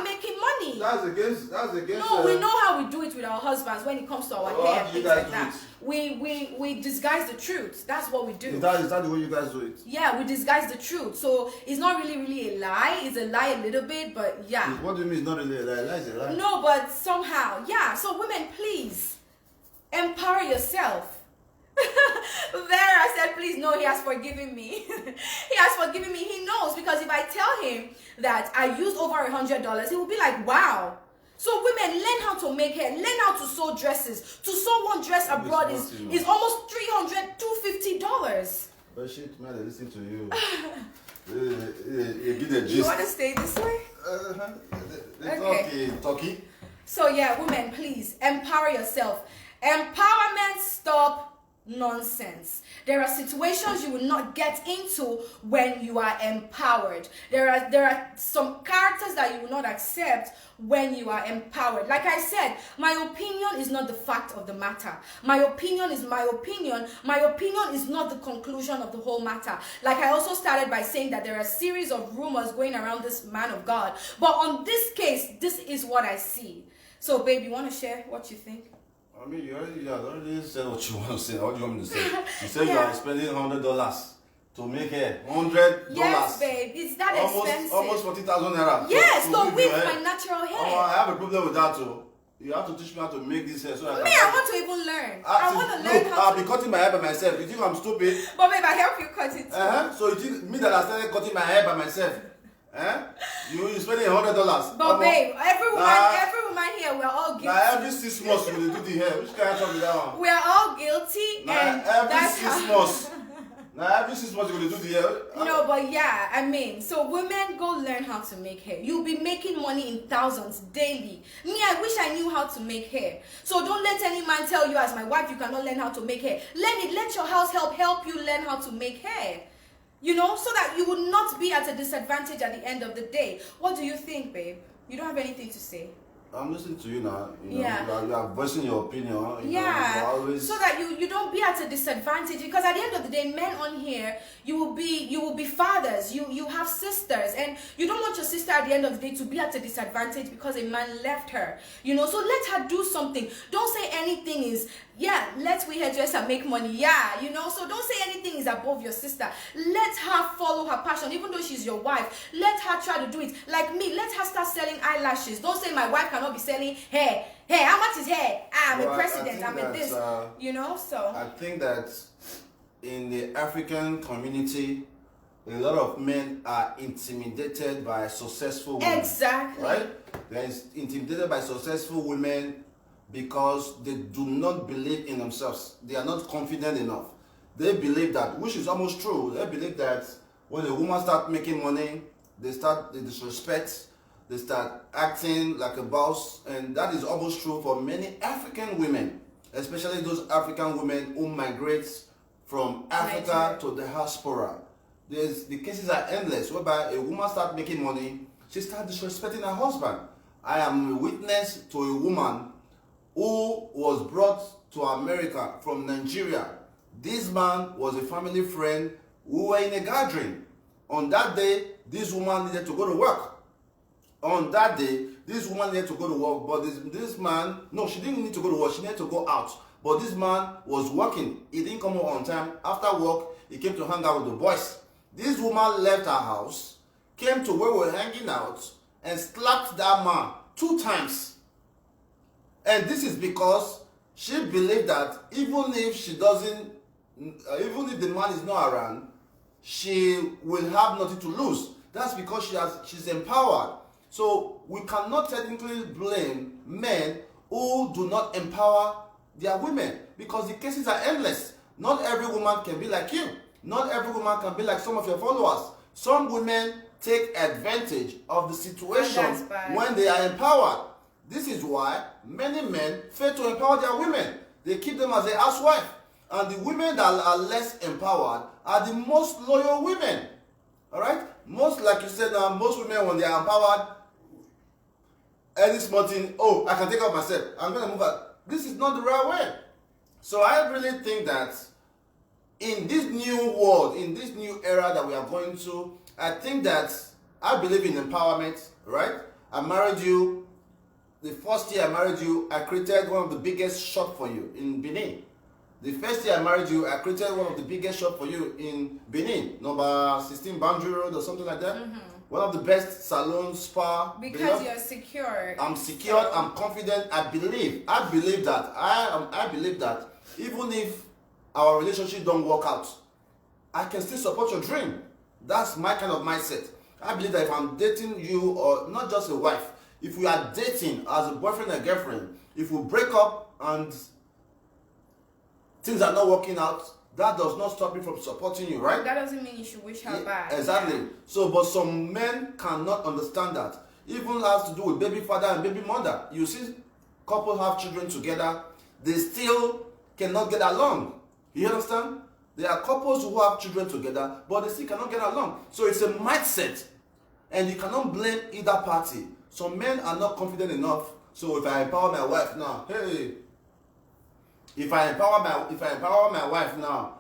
making money. That's against. No, we know how we do it with our husbands when it comes to our hair, things like that. We disguise the truth. That's what we do. Is that the way you guys do it? Yeah, we disguise the truth. So it's not really a lie. It's a lie a little bit, but yeah. What do you mean it's not really a lie? A lie is a lie. No, but somehow, yeah. So women, please. Empower yourself. Vera said, please, no, he has forgiven me. He has forgiven me. He knows because if I tell him that I used over $100, he will be like, wow. So women, learn how to make hair. Learn how to sew dresses. To sew one dress abroad is almost $300, $250. But shit, man, they listen to you. Give the gist. You want to stay this way? Okay. So yeah, women, please, empower yourself. Empowerment, stop Nonsense. There are situations you will not get into when you are empowered. There are some characters that you will not accept when you are empowered. Like I said, my opinion is not the fact of the matter. My opinion is my opinion. My opinion is not the conclusion of the whole matter. Like I also started by saying that there are a series of rumors going around this man of God. But on this case, this is what I see. So babe, you want to share what you think? I mean, you already said what you want to say. What do you want me to say? You said Yeah. you are spending $100 to make hair. $100. Yes, babe. It's that expensive. Almost 40,000 naira. Yes, to to weave weave your hair. my natural Oh, hair. I have a problem with that too. You have to teach me how to make this hair so I can. Me, I want to even learn. I want to learn how I'll to. be cutting my hair by myself. You think I'm stupid? But babe, I help you cut it. So you think me that I started cutting my hair by myself? You spending $100. But babe, every woman here, we're all guilty. Now every 6 months you will do the hair. Which kind of talk is that one? We're all guilty, Now and every that's 6 how. months. Now every 6 months you will do the hair. No, but yeah, I mean, so women go learn how to make hair. You'll be making money in thousands daily. Me, I wish I knew how to make hair. So don't let any man tell you as my wife you cannot learn how to make hair. Learn it. Let your house help you learn how to make hair. You know, so that you will not be at a disadvantage at the end of the day. What do you think, babe? You don't have anything to say? I'm listening to you now. Yeah. You are voicing your opinion. Yeah, always... so that you don't be at a disadvantage, because at the end of the day, men on here, you will be fathers, you have sisters, and you don't want your sister at the end of the day to be at a disadvantage because a man left her. You know, so let her do something. Don't say anything is, yeah, let's we hairdresser and make money. Yeah, you know, so don't say anything is above your sister. Let her follow her passion, even though she's your wife. Let her try to do it. Like me, let her start selling eyelashes. Don't say my wife cannot be selling hair. Hair, how much is hair? I'm a president, I'm a this. You know, so. I think that in the African community, a lot of men are intimidated by successful women. Exactly. Right? They're intimidated by successful women because they do not believe in themselves. They are not confident enough. They believe that, which is almost true, they believe that when a woman starts making money, they disrespect, they start acting like a boss, and that is almost true for many African women, especially those African women who migrate from Africa to the diaspora. The cases are endless, whereby a woman starts making money, she starts disrespecting her husband. I am a witness to a woman who was brought to America from Nigeria. This man was a family friend who were in a gathering. On that day, this woman needed to go to work. On that day, this woman needed to go to work, but this man, no, she didn't need to go to work, she needed to go out. But this man was working. He didn't come home on time. After work, he came to hang out with the boys. This woman left her house, came to where we were hanging out, and slapped that man 2 times. And this is because she believed that even if the man is not around, she will have nothing to lose. That's because she's empowered. So we cannot technically blame men who do not empower their women, because the cases are endless. Not every woman can be like you. Not every woman can be like some of your followers. Some women take advantage of the situation when they are empowered. This is why many men fail to empower their women. They keep them as a housewife. And the women that are less empowered are the most loyal women. Alright? Most, like you said, most women, when they are empowered, any small thing, oh, I can take care of myself, I'm going to move out. This is not the right way. So I really think that in this new world, in this new era that we are going to, I think that I believe in empowerment, right? I married you. The first year I married you, I created one of the biggest shops for you in Benin. The first year I married you, I created one of the biggest shops for you in Benin, number 16 Boundary Road or something like that. Mm-hmm. One of the best salons, spa. Because you're secure. I'm secured, I'm confident, I believe that. I believe that even if our relationship don't work out, I can still support your dream. That's my kind of mindset. I believe that if I'm dating you, or not just a wife, if we are dating as a boyfriend and girlfriend, if we break up and things are not working out, that does not stop me from supporting you, right? That doesn't mean you should wish her bad. Exactly. Yeah. So, but some men cannot understand that. Even has to do with baby father and baby mother. You see, couple have children together, they still cannot get along. You understand? There are couples who have children together, but they still cannot get along. So it's a mindset, and you cannot blame either party. Some men are not confident enough. So if I empower my wife now, hey, if I empower my wife now,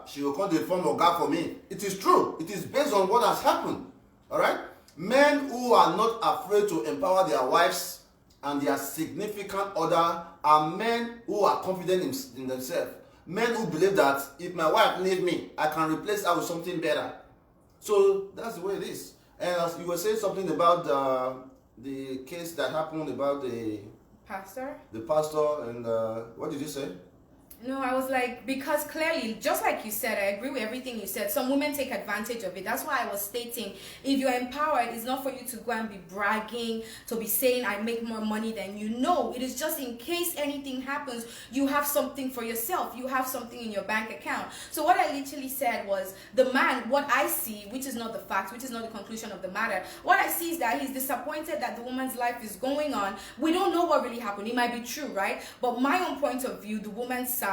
she will come to form of God for me. It is true. It is based on what has happened. All right. Men who are not afraid to empower their wives and their significant other are men who are confident in themselves. Men who believe that if my wife leaves me, I can replace her with something better. So that's the way it is. And as you were saying something about the case that happened about the pastor. The pastor and what did you say? No, I was like, because clearly, just like you said, I agree with everything you said. Some women take advantage of it. That's why I was stating, if you're empowered, it's not for you to go and be bragging, to be saying, I make more money than you. No, it is just in case anything happens, you have something for yourself. You have something in your bank account. So what I literally said was, the man, what I see, which is not the fact, which is not the conclusion of the matter, what I see is that he's disappointed that the woman's life is going on. We don't know what really happened. It might be true, right? But my own point of view, the woman's side,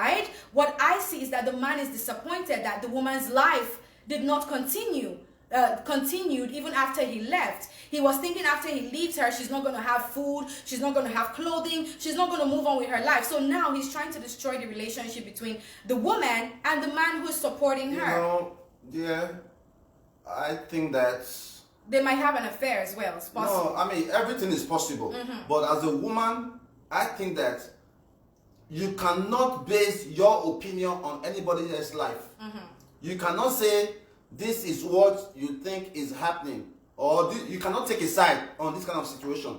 what I see is that the man is disappointed that the woman's life did not continued even after he left. He was thinking after he leaves her, she's not going to have food, she's not going to have clothing, she's not going to move on with her life. So now he's trying to destroy the relationship between the woman and the man who is supporting her. You know, yeah, I think that they might have an affair as well. It's possible. No, I mean, everything is possible. Mm-hmm. But as a woman, I think that you cannot base your opinion on anybody else's life. Mm-hmm. You cannot say this is what you think is happening, or you cannot take a side on this kind of situation.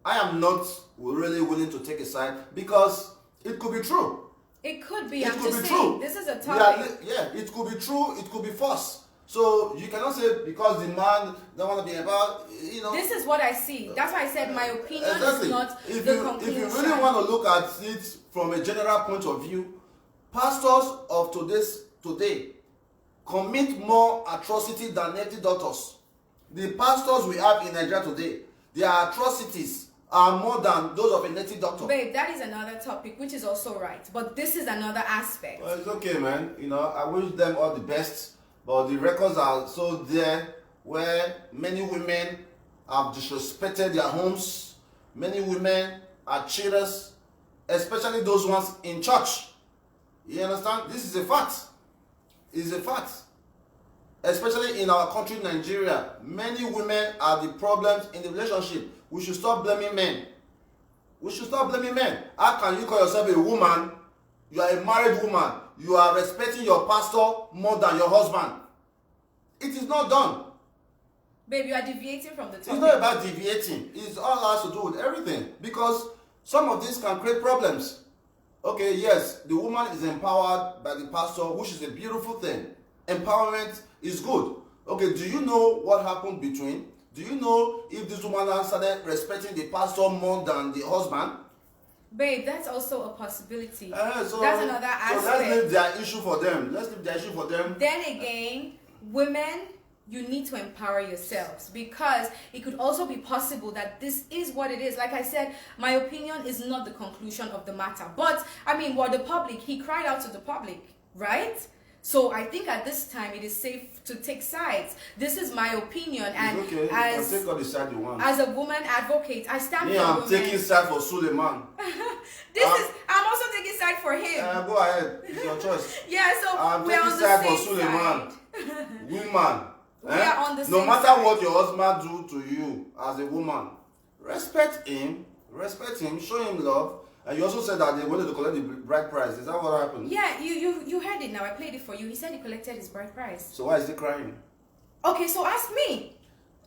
I am not really willing to take a side because it could be true. It could be. It I'm could just be saying, true. this is a topic. Yeah, it could be true. It could be false. So you cannot say because the man don't want to be about, you know. This is what I see. That's why I said my opinion exactly. is not if the you, conclusion. If you really want to look at it from a general point of view, pastors of today commit more atrocity than native doctors. The pastors we have in Nigeria today, their atrocities are more than those of a native doctor. Babe, that is another topic, which is also right. But this is another aspect. Well, it's okay, man. You know, I wish them all the best. But the records are so there where many women have disrespected their homes. Many women are cheaters, especially those ones in church. You understand? This is a fact. It's a fact. Especially in our country, Nigeria, many women are the problems in the relationship. We should stop blaming men. We should stop blaming men. How can you call yourself a woman? You are a married woman. You are respecting your pastor more than your husband. It is not done. Babe, you are deviating from the topic. It's not about deviating. It's all has to do with everything. Because some of these can create problems. Okay, yes, the woman is empowered by the pastor, which is a beautiful thing. Empowerment is good. Okay, do you know what happened between? Do you know if this woman has started respecting the pastor more than the husband? Babe, that's also a possibility. So that's another aspect. So let's leave their issue for them. Let's leave their issue for them. Then again, women, you need to empower yourselves, because it could also be possible that this is what it is. Like I said, my opinion is not the conclusion of the matter. But, I mean, the public, he cried out to the public, right? So I think at this time it is safe to take sides. This is my opinion, and okay. as take all the side you want. As a woman advocate, I stand for I'm women. taking side for Suleiman. I'm also taking side for him. Go ahead, it's your choice. Yeah, so I'm we're taking on the side same for Suleiman. Woman. We are on the no same matter side. what your husband do to you as a woman, respect him, show him love. And you also said that they wanted to collect the bride price. Is that what happened? Yeah, you heard it now. I played it for you. He said he collected his bride price. So why is he crying? Okay, so ask me.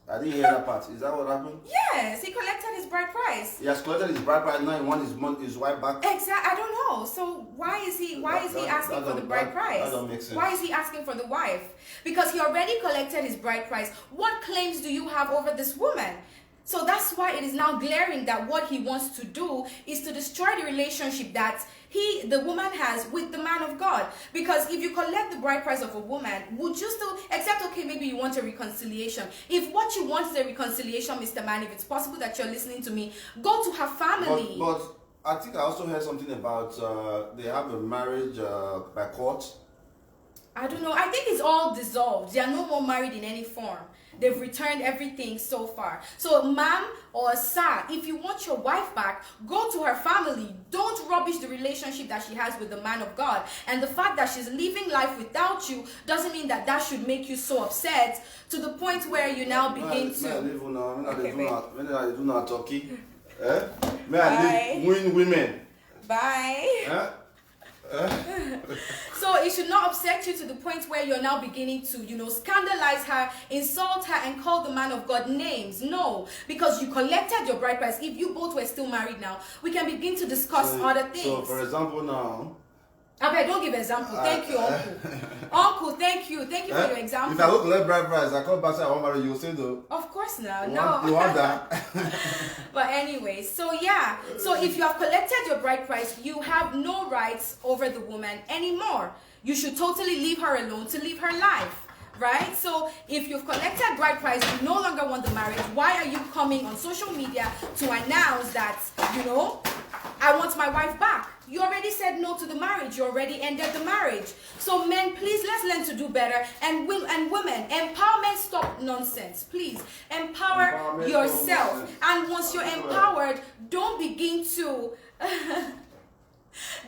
I didn't hear that part. Is that what happened? Yes, he collected his bride price. He has collected his bride price. Now he wants his wife back. Exactly. I don't know. So why is he asking for the bride price? That don't make sense. Why is he asking for the wife? Because he already collected his bride price. What claims do you have over this woman? So that's why it is now glaring that what he wants to do is to destroy the relationship that the woman has with the man of God. Because if you collect the bride price of a woman, would you still, except, okay, maybe you want a reconciliation. If what you want is a reconciliation, Mr. Man, if it's possible that you're listening to me, go to her family. But I think I also heard something about they have a marriage by court. I don't know. I think it's all dissolved. They are no more married in any form. They've returned everything so far. So, ma'am or sir, if you want your wife back, go to her family. Don't rubbish the relationship that she has with the man of God. And the fact that she's living life without you doesn't mean that that should make you so upset to the point where you now begin to... When I do not talkie, may I live women. Bye. So it should not upset you to the point where you're now beginning to, scandalize her, insult her, and call the man of God names. No, because you collected your bride price. If you both were still married now, we can begin to discuss other things. So, for example, now. Okay, don't give example. Thank you, uncle. Uncle, thank you. Thank you for your example. If I go collect bride price, I come back and say I want marry you, say though. Of course now. You want that? But anyway, so yeah. So if you have collected your bride price, you have no rights over the woman anymore. You should totally leave her alone to live her life. Right? So if you've collected bride price, you no longer want the marriage, why are you coming on social media to announce that, I want my wife back? You already said no to the marriage. You already ended the marriage. So men, please, let's learn to do better. And women, empowerment, stop nonsense. Please, empower yourself. And once you're empowered, don't begin to...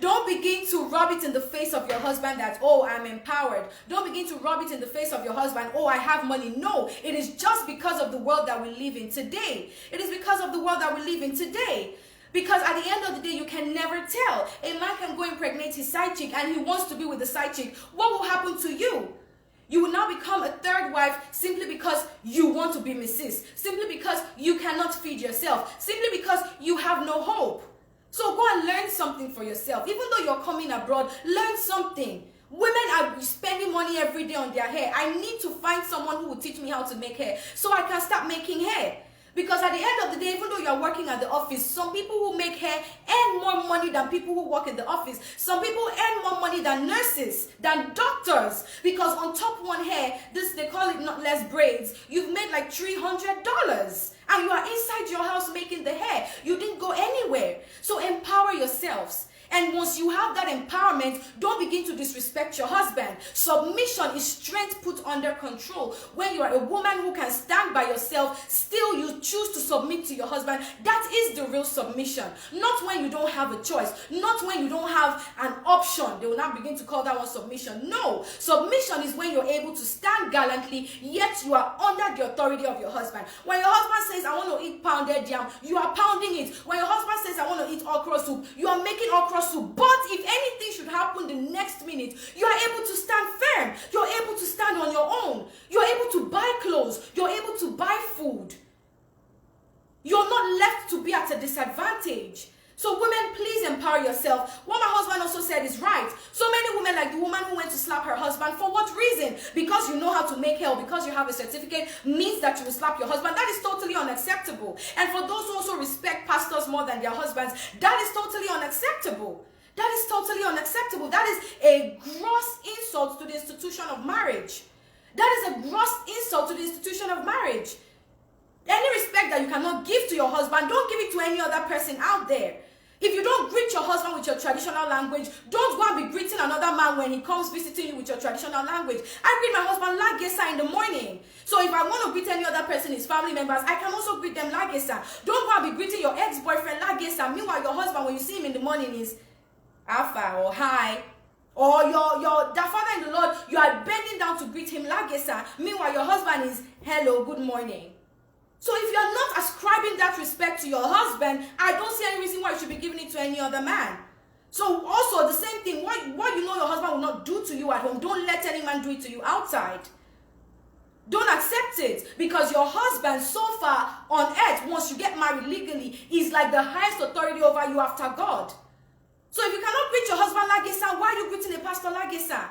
Don't begin to rub it in the face of your husband that, oh, I'm empowered. Don't begin to rub it in the face of your husband, oh, I have money. No, it is just because of the world that we live in today. It is because of the world that we live in today. Because at the end of the day, you can never tell. A man can go impregnate his side chick and he wants to be with the side chick. What will happen to you? You will now become a third wife simply because you want to be Mrs. Simply because you cannot feed yourself. Simply because you have no hope. So go and learn something for yourself. Even though you're coming abroad, learn something. Women are spending money every day on their hair. I need to find someone who will teach me how to make hair so I can start making hair. Because at the end of the day, even though you're working at the office, some people who make hair earn more money than people who work in the office. Some people earn more money than nurses, than doctors. Because on top one hair, they call it not less braids, you've made like $300. And you are inside your house making the hair. You didn't go anywhere. So empower yourselves. And once you have that empowerment, don't begin to disrespect your husband. Submission is strength put under control. When you are a woman who can stand by yourself, still you choose to submit to your husband. That is the real submission. Not when you don't have a choice. Not when you don't have an option. They will not begin to call that one submission. No. Submission is when you're able to stand gallantly, yet you are under the authority of your husband. When your husband says, I want to eat pounded yam, you are pounding it. When your husband says, I want to eat okra soup, you are making okra soup. But if anything should happen the next minute, you are able to stand firm. You're able to stand on your own. You're able to buy clothes. You're able to buy food. You're not left to be at a disadvantage. So women, please empower yourself. What my husband also said is right. So many women, like the woman who went to slap her husband, for what reason? Because you know how to make hair, because you have a certificate, means that you will slap your husband. That is totally unacceptable. And for those who also respect pastors more than their husbands, that is totally unacceptable. That is totally unacceptable. That is a gross insult to the institution of marriage. That is a gross insult to the institution of marriage. Any respect that you cannot give to your husband, don't give it to any other person out there. If you don't greet your husband with your traditional language, don't go and be greeting another man when he comes visiting you with your traditional language. I greet my husband Lagesa in the morning. So if I want to greet any other person, his family members, I can also greet them Lagesa. Don't go and be greeting your ex-boyfriend Lagesa. Meanwhile, your husband, when you see him in the morning, is Alpha or Hi. Or your father in the Lord, you are bending down to greet him Lagesa. Meanwhile, your husband is Hello, good morning. So if you're not ascribing that respect to your husband, I don't see any reason why you should be giving it to any other man. So also the same thing, what you know your husband will not do to you at home, don't let any man do it to you outside. Don't accept it, because your husband so far on earth, once you get married legally, is like the highest authority over you after God. So if you cannot greet your husband Lagesa, why are you greeting a pastor Lagesa?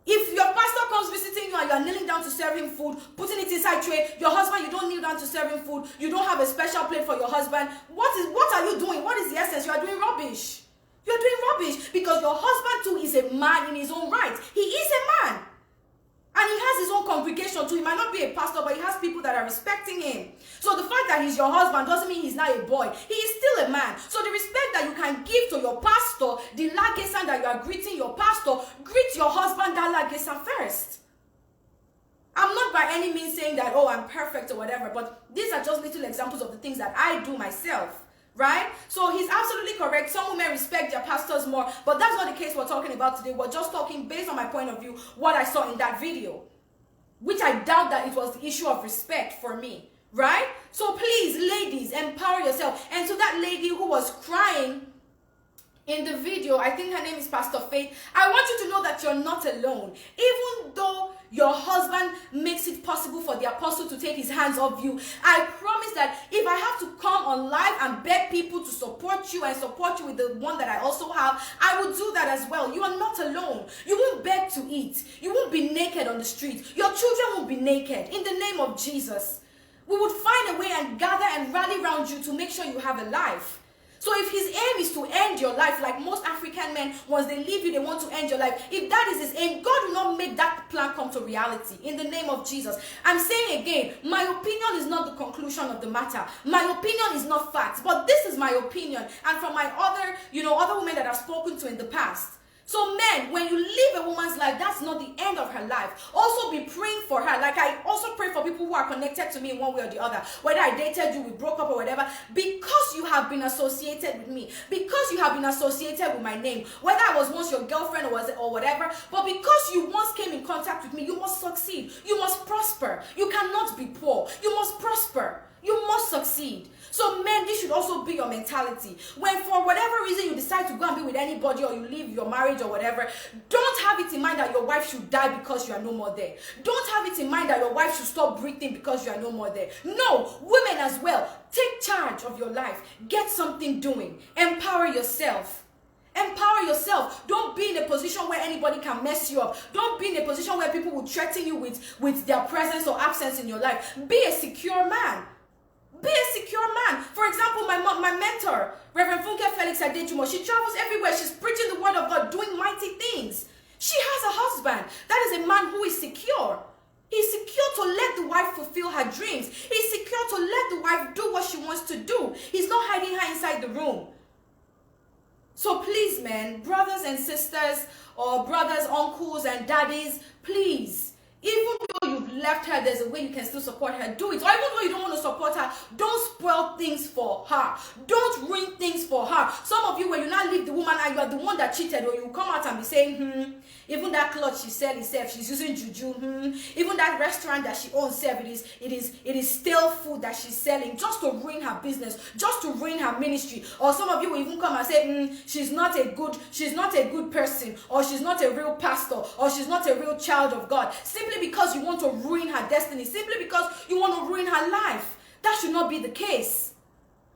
If your pastor comes visiting you and you are kneeling down to serve him food, putting it inside tray, your husband, you don't kneel down to serve him food, you don't have a special plate for your husband, what are you doing? What is the essence? You are doing rubbish. You are doing rubbish, because your husband too is a man in his own right. He is a man. And he has his own congregation too. He might not be a pastor, but he has people that are respecting him. So the fact that he's your husband doesn't mean he's not a boy. He is still a man. So the respect that you can give to your pastor, the lagesa that you are greeting your pastor, greet your husband that lagesa first. I'm not by any means saying that, oh, I'm perfect or whatever, but these are just little examples of the things that I do myself, right? So he's absolutely correct. Some women respect their pastors more, but that's not the case we're talking about today. We're just talking based on my point of view, what I saw in that video, which I doubt that it was the issue of respect for me, right? So please, ladies, empower yourself. And to that lady who was crying in the video, I think her name is Pastor Faith, I want you to know that you're not alone. Even though your husband makes it possible for the apostle to take his hands off you, I promise that if I have to come on live and beg people to support you and support you with the one that I also have, I will do that as well. You are not alone. You won't beg to eat. You won't be naked on the street. Your children won't be naked. In the name of Jesus, we would find a way and gather and rally around you to make sure you have a life. So if his aim is to end your life, like most African men, once they leave you, they want to end your life. If that is his aim, God will not make that plan come to reality. In the name of Jesus. I'm saying again, my opinion is not the conclusion of the matter. My opinion is not fact, but this is my opinion. And from my other women that I've spoken to in the past. So men, when you live a woman's life, that's not the end of her life. Also be praying for her. Like I also pray for people who are connected to me in one way or the other. Whether I dated you, we broke up or whatever. Because you have been associated with me. Because you have been associated with my name. Whether I was once your girlfriend or whatever. But because you once came in contact with me, you must succeed. You must prosper. You cannot be poor. You must prosper. You must succeed. So men, this should also be your mentality. When for whatever reason you decide to go and be with anybody or you leave your marriage or whatever, don't have it in mind that your wife should die because you are no more there. Don't have it in mind that your wife should stop breathing because you are no more there. No, women as well, take charge of your life. Get something doing. Empower yourself. Empower yourself. Don't be in a position where anybody can mess you up. Don't be in a position where people will threaten you with their presence or absence in your life. Be a secure man. Be a secure man. For example, my mentor, Reverend Funke Felix Adejumo, she travels everywhere. She's preaching the word of God, doing mighty things. She has a husband. That is a man who is secure. He's secure to let the wife fulfill her dreams. He's secure to let the wife do what she wants to do. He's not hiding her inside the room. So please, men, brothers and sisters, or brothers, uncles, and daddies, please, even though you've left her, there's a way you can still support her. Do it. Or even though you don't want to support her, don't spoil things for her. Don't ruin things for her. Some of you, when you now leave the woman and you are the one that cheated, or you come out and be saying, even that cloth she sells itself, she's using juju, even that restaurant that she owns self, it is stale food that she's selling just to ruin her business, just to ruin her ministry. Or some of you will even come and say, she's not a good person, or she's not a real pastor, or she's not a real child of God, simply because you want to ruin her destiny, simply because you want to ruin her life. That should not be the case.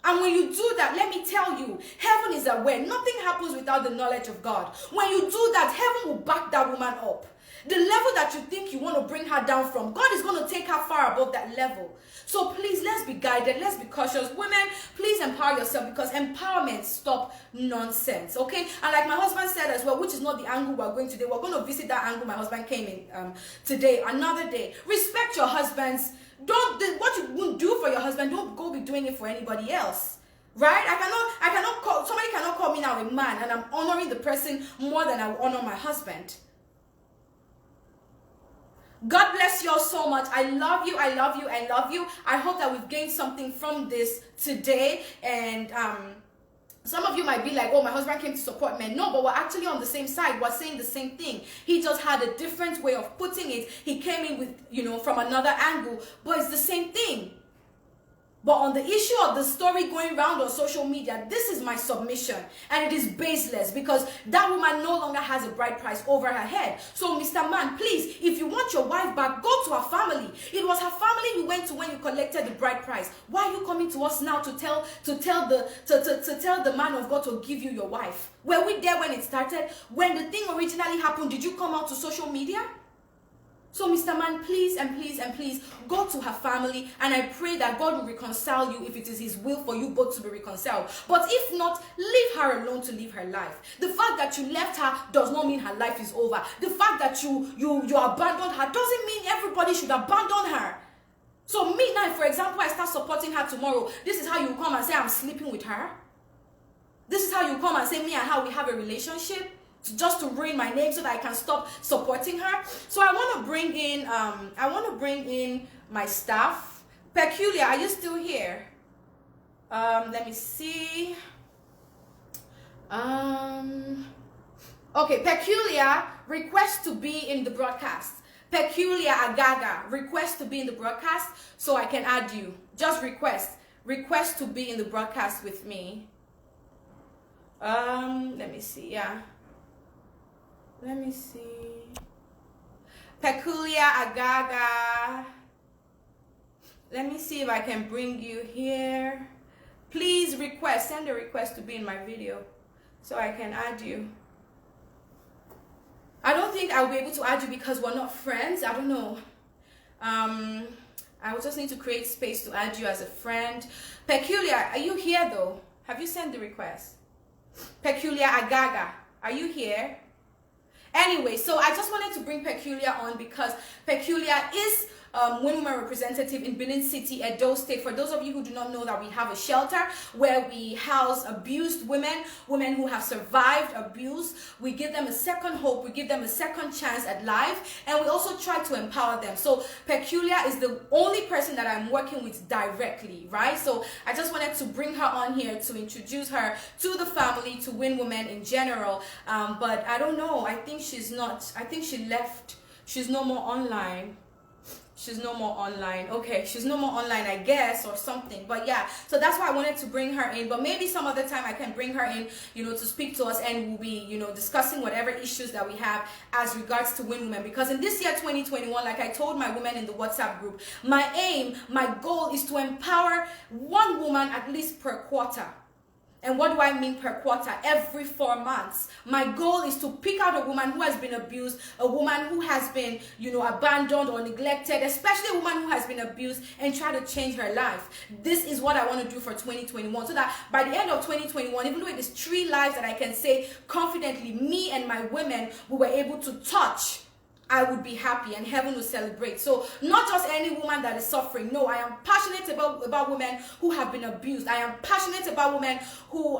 And when you do that, let me tell you, heaven is aware. Nothing happens without the knowledge of God. When you do that, heaven will back that woman up. The level that you think you want to bring her down from, God is going to take her far above that level. So please, let's be guided. Let's be cautious. Women, please empower yourself, because empowerment stops nonsense. Okay? And like my husband said as well, which is not the angle we're going today. We're going to visit that angle my husband came in today, another day. Respect your husbands. What you wouldn't do for your husband, don't go be doing it for anybody else. Right? Somebody cannot call me now a man, and I'm honoring the person more than I will honor my husband. God bless you all so much. I love you. I love you. I love you. I hope that we've gained something from this today. And some of you might be like, oh, my husband came to support men. No, but we're actually on the same side. We're saying the same thing. He just had a different way of putting it. He came in with, from another angle, but it's the same thing. But on the issue of the story going around on social media, this is my submission, and it is baseless, because that woman no longer has a bride price over her head. So Mr. Man, please, if you want your wife back, go to her family. It was her family you went to when you collected the bride price. Why are you coming to us now to tell the man of God to give you your wife? Were we there when it started? When the thing originally happened, did you come out to social media? So Mr. Man, please and please and please go to her family, and I pray that God will reconcile you if it is his will for you both to be reconciled. But if not, leave her alone to live her life. The fact that you left her does not mean her life is over. The fact that you abandoned her doesn't mean everybody should abandon her. So me now, for example, example, I start supporting her tomorrow, this is how you come and say I'm sleeping with her. This is how you come and say me and her, we have a relationship, just to ruin my name so that I can stop supporting her. So I want to bring in my staff. Peculiar, are you still here? Let me see. Okay, Peculiar, request to be in the broadcast. Peculiar Agaga, request to be in the broadcast so I can add you. Just request to be in the broadcast with me. Let me see, yeah. Let me see. Peculiar Agaga. Let me see if I can bring you here. Please send a request to be in my video so I can add you. I don't think I'll be able to add you because we're not friends. I don't know. I will just need to create space to add you as a friend. Peculiar, are you here though? Have you sent the request? Peculiar Agaga, are you here? Anyway, so I just wanted to bring Peculiar on because Peculiar is women representative in Benin City, Edo State. For those of you who do not know, that we have a shelter where we house abused women who have survived abuse. We give them a second hope, we give them a second chance at life, and we also try to empower them. So Peculiar is the only person that I'm working with directly, right? So I just wanted to bring her on here to introduce her to the family, to Win Women in general. But I don't know, I think she's not, I think she left, she's no more online. She's no more online. Okay, she's no more online, I guess, or something. But yeah, so that's why I wanted to bring her in. But maybe some other time I can bring her in, to speak to us, and we'll be, discussing whatever issues that we have as regards to Win Women. Because in this year 2021, like I told my women in the WhatsApp group, my goal is to empower one woman at least per quarter. And what do I mean per quarter? Every 4 months. My goal is to pick out a woman who has been abused, a woman who has been, abandoned or neglected, especially a woman who has been abused, and try to change her life. This is what I want to do for 2021, so that by the end of 2021, even though it is 3 lives that I can say confidently, me and my women, we were able to touch, I would be happy and heaven will celebrate. So not just any woman that is suffering. No, I am passionate about women who have been abused. I am passionate about women who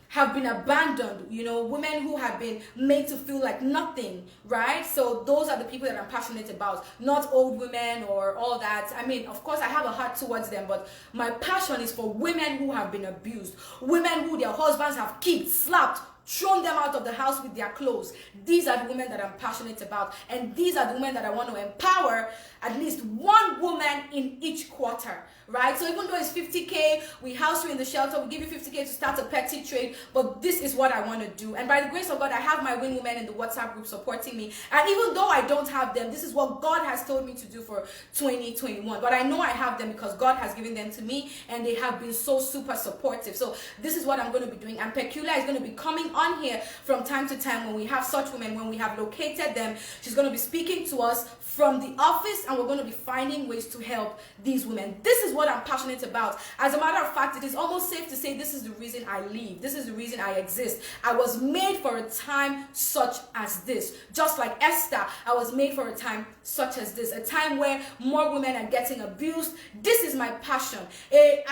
have been abandoned, women who have been made to feel like nothing, right? So those are the people that I'm passionate about, not old women or all that. I mean, of course, I have a heart towards them, but my passion is for women who have been abused, women who their husbands have kicked, slapped, thrown them out of the house with their clothes. These are the women that I'm passionate about, and these are the women that I want to empower, at least one woman in each quarter, right? So even though it's 50K, we house you in the shelter, we give you 50K to start a petty trade, but this is what I want to do. And by the grace of God, I have my Win Women in the WhatsApp group supporting me, and even though I don't have them, this is what God has told me to do for 2021. But I know I have them because God has given them to me, and they have been so super supportive. So this is what I'm going to be doing, and Peculiar is going to be coming on here from time to time when we have such women, when we have located them. She's going to be speaking to us from the office, and we're going to be finding ways to help these women. This is what I'm passionate about. As a matter of fact, it is almost safe to say this is the reason I live. This is the reason I exist. I was made for a time such as this. Just like Esther, I was made for a time such as this. A time where more women are getting abused. This is my passion. A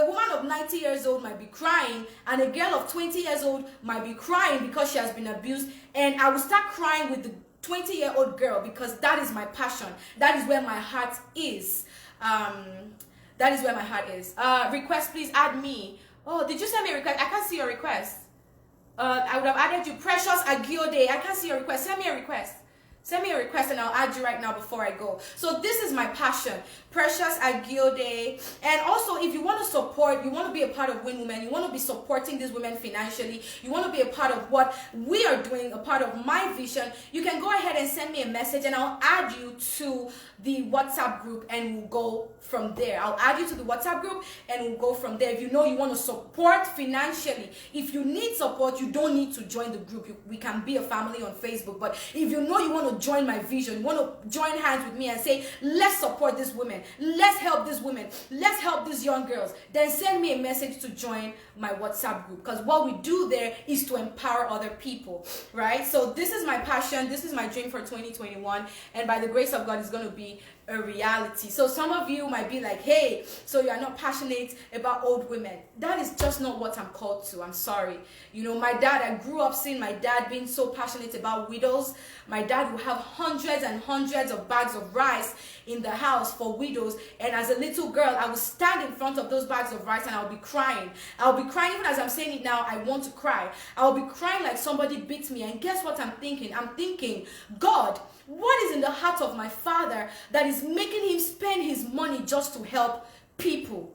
woman of 90 years old might be crying, and a girl of 20 years old might be crying because she has been abused, and I will start crying with the 20-year-old girl because that is my passion. That is where my heart is. That is where my heart is. Request, please add me. Oh, did you send me a request? I can't see your request. I would have added you. Precious Agiode. I can't see your request. Send me a request. Send me a request and I'll add you right now before I go. So this is my passion. Precious Agiode. And also, if you want to support, you want to be a part of Win Women, you want to be supporting these women financially, you want to be a part of what we are doing, a part of my vision, you can go ahead and send me a message and I'll add you to the WhatsApp group and we'll go from there. I'll add you to the WhatsApp group and we'll go from there. If you know you want to support financially, if you need support, you don't need to join the group. We can be a family on Facebook. But if you know you want to join my vision, you want to join hands with me and say, let's support these women, let's help these women, let's help these young girls, then send me a message to join my WhatsApp group, because what we do there is to empower other people, right? So this is my passion, this is my dream for 2021, and by the grace of God, it's going to be be a reality. So some of you might be like, hey, so you are not passionate about old women. That is just not what I'm called to. I'm sorry. You know, my dad, I grew up seeing my dad being so passionate about widows. My dad would have hundreds and hundreds of bags of rice in the house for widows. And as a little girl, I would stand in front of those bags of rice and I'll be crying. I'll be crying. Even as I'm saying it now, I want to cry. I'll be crying like somebody beat me. And guess what I'm thinking? I'm thinking, God, what is in the heart of my father that is making him spend his money just to help people?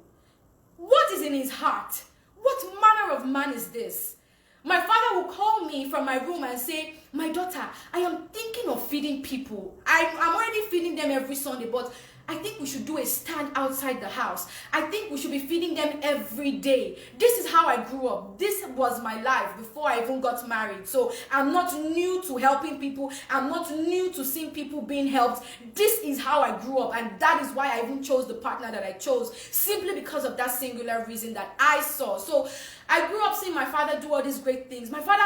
What is in his heart? What manner of man is this? My father will call me from my room and say, my daughter, I am thinking of feeding people. I'm already feeding them every Sunday, but I think we should do a stand outside the house. I think we should be feeding them every day. This is how I grew up. This was my life before I even got married. So I'm not new to helping people. I'm not new to seeing people being helped. This is how I grew up. And that is why I even chose the partner that I chose. Simply because of that singular reason that I saw. So I grew up seeing my father do all these great things. My father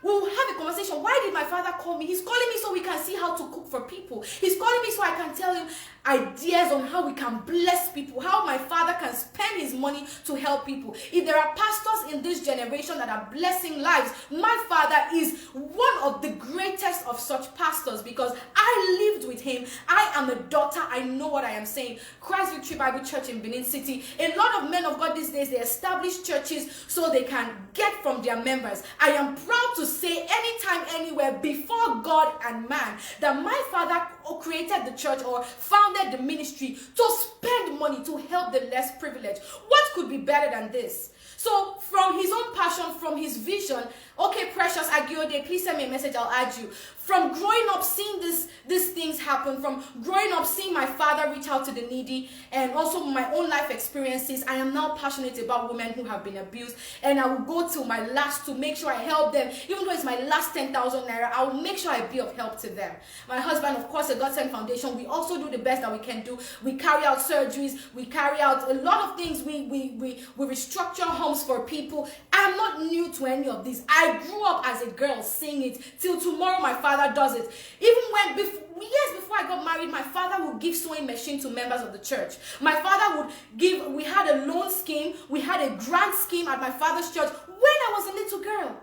will have a conversation. Why did my father call me? He's calling me so we can see how to cook for people. He's calling me so I can tell him ideas on how we can bless people, how my father can spend his money to help people. If there are pastors in this generation that are blessing lives, my father is one of the greatest of such pastors because I lived with him. I am a daughter. I know what I am saying. Christ Victory Bible Church in Benin City. A lot of men of God these days, they establish churches so they can get from their members. I am proud to say anytime, anywhere, before God and man, that my father created the church or founded the ministry to spend money to help the less privileged. What could be better than this? So from his own passion, from his vision, okay, Precious Agiode, please send me a message, I'll add you. From growing up seeing these things happen, from growing up seeing my father reach out to the needy, and also my own life experiences, I am now passionate about women who have been abused, and I will go till my last to make sure I help them. Even though it's my last 10,000 naira, I will make sure I be of help to them. My husband, of course, a God Sent Foundation, we also do the best that we can do. We carry out surgeries, we carry out a lot of things. We restructure homes for people. I'm not new to any of this. I grew up as a girl seeing it. Till tomorrow my father does it. Even when years before I got married, my father would give sewing machine to members of the church. My father would give, we had a loan scheme, we had a grant scheme at my father's church when I was a little girl.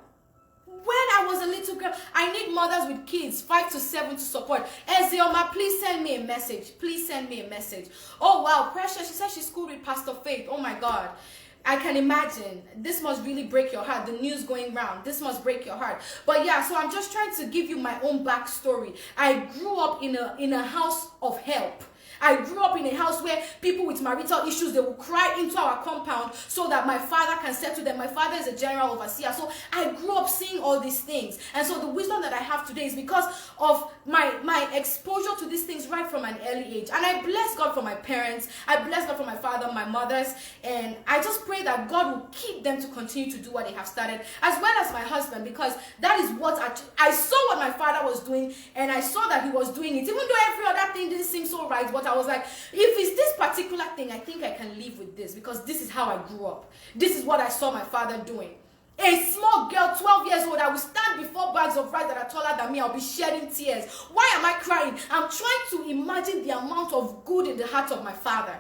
I need mothers with kids 5 to 7 to support. Ezioma, please send me a message. Please send me a message. Oh wow, Precious, she said she schooled with Pastor Faith. Oh my God. I can imagine. This must really break your heart. The news going round. This must break your heart. But yeah, so I'm just trying to give you my own backstory. I grew up in a house of help. I grew up in a house where people with marital issues, they will cry into our compound so that my father can settle them. My father is a general overseer. So I grew up seeing all these things. And so the wisdom that I have today is because of my exposure to these things right from an early age. And I bless God for my parents. I bless God for my father, my mothers. And I just pray that God will keep them to continue to do what they have started, as well as my husband, because that is what I saw what my father was doing, and I saw that he was doing it. Even though every other thing didn't seem so right, but I was like, if it's this particular thing, I think I can live with this because this is how I grew up. This is what I saw my father doing. A small girl, 12 years old, I will stand before bags of rice that are taller than me. I'll be shedding tears. Why am I crying? I'm trying to imagine the amount of good in the heart of my father.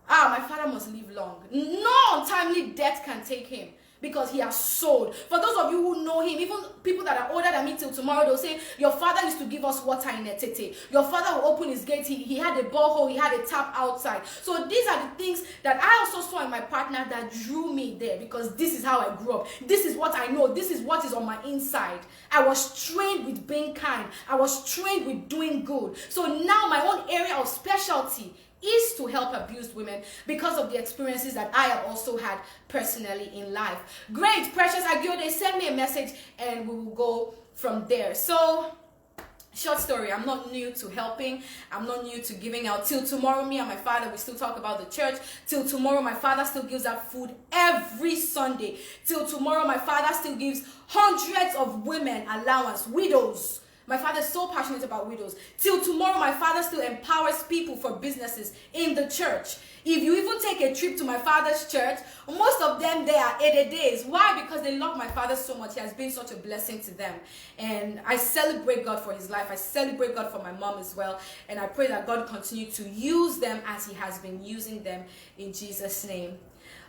My father must live long. No untimely death can take him, because he has sold. For those of you who know him, even people that are older than me till tomorrow, they'll say, your father used to give us water in Etete. Your father will open his gate. He had a borehole. He had a tap outside. So these are the things that I also saw in my partner that drew me there, because this is how I grew up. This is what I know. This is what is on my inside. I was trained with being kind. I was trained with doing good. So now my own area of specialty is to help abused women because of the experiences that I have also had personally in life. Great, Precious Agiode, send me a message and we will go from there. So, short story, I'm not new to helping. I'm not new to giving out. Till tomorrow, me and my father, we still talk about the church. Till tomorrow, my father still gives out food every Sunday. Till tomorrow, my father still gives hundreds of women allowance, widows, My father is so passionate about widows. Till tomorrow, my father still empowers people for businesses in the church. If you even take a trip to my father's church, most of them there are 80 days. Why? Because they love my father so much. He has been such a blessing to them. And I celebrate God for his life. I celebrate God for my mom as well. And I pray that God continue to use them as he has been using them in Jesus' name.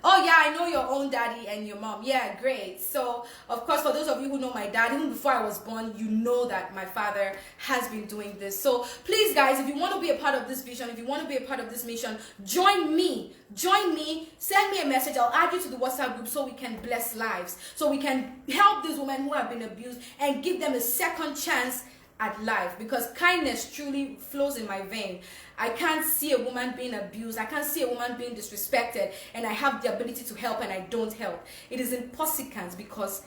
Oh yeah, I know your own daddy and your mom. Yeah, great. So, of course, for those of you who know my dad, even before I was born, you know that my father has been doing this. So, please, guys, if you want to be a part of this vision, if you want to be a part of this mission, join me. Join me. Send me a message. I'll add you to the WhatsApp group so we can bless lives. So we can help these women who have been abused and give them a second chance at life, because kindness truly flows in my vein. I can't see a woman being abused, I can't see a woman being disrespected, and I have the ability to help and I don't help. It is impossible, because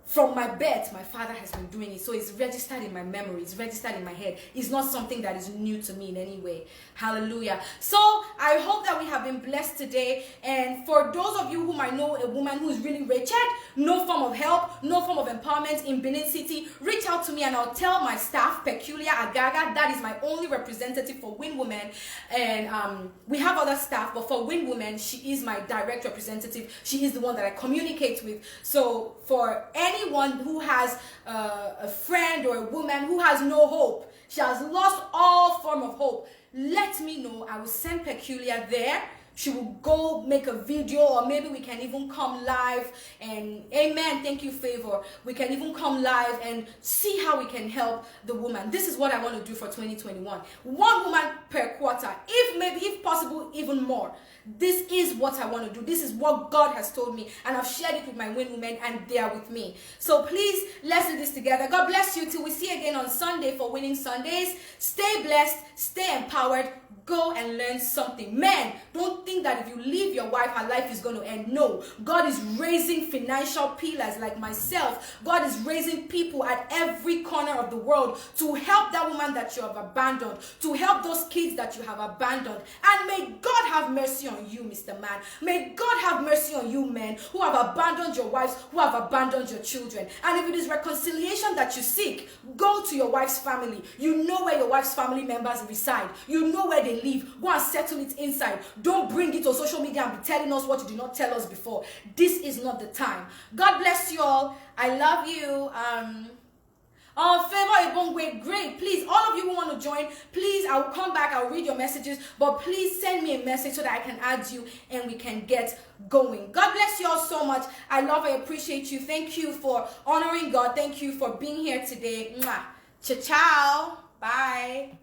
from my birth, my father has been doing it. So it's registered in my memory. It's registered in my head. It's not something that is new to me in any way. Hallelujah. So I hope that we have been blessed today. And for those of you who might know a woman who is really wretched, no form of help, no form of empowerment in Benin City, reach out to me and I'll tell my staff, Peculiar Agaga, that is my only representative for Win Women. And we have other staff, but for Win Women, she is my direct representative. She is the one that I communicate with. So for anyone who has a friend or a woman who has no hope, she has lost all form of hope, let me know. I will send Peculiar there. She will go make a video, or maybe we can even come live and amen, thank you, Favor. We can even come live and see how we can help the woman. This is what I want to do for 2021. One woman per quarter, if possible, even more. This is what I want to do. This is what God has told me, and I've shared it with my Win Women, and they are with me. So please, let's do this together. God bless you till we see you again on Sunday for Winning Sundays. Stay blessed, stay empowered. Go and learn something. Men, don't think that if you leave your wife, her life is going to end. No. God is raising financial pillars like myself. God is raising people at every corner of the world to help that woman that you have abandoned, to help those kids that you have abandoned. And may God have mercy on you, Mr. Man. May God have mercy on you, men, who have abandoned your wives, who have abandoned your children. And if it is reconciliation that you seek, go to your wife's family. You know where your wife's family members reside. You know where they live. Go and settle it inside. Don't bring it to social media and be telling us what you did not tell us before. This is not the time. God bless you all. I love you. Favor Ibongwe, great. Please, all of you who want to join, please, I will come back. I'll read your messages, but please send me a message so that I can add you and we can get going. God bless you all so much. I love, I appreciate you. Thank you for honoring God. Thank you for being here today. Mwah. Ciao, ciao. Bye.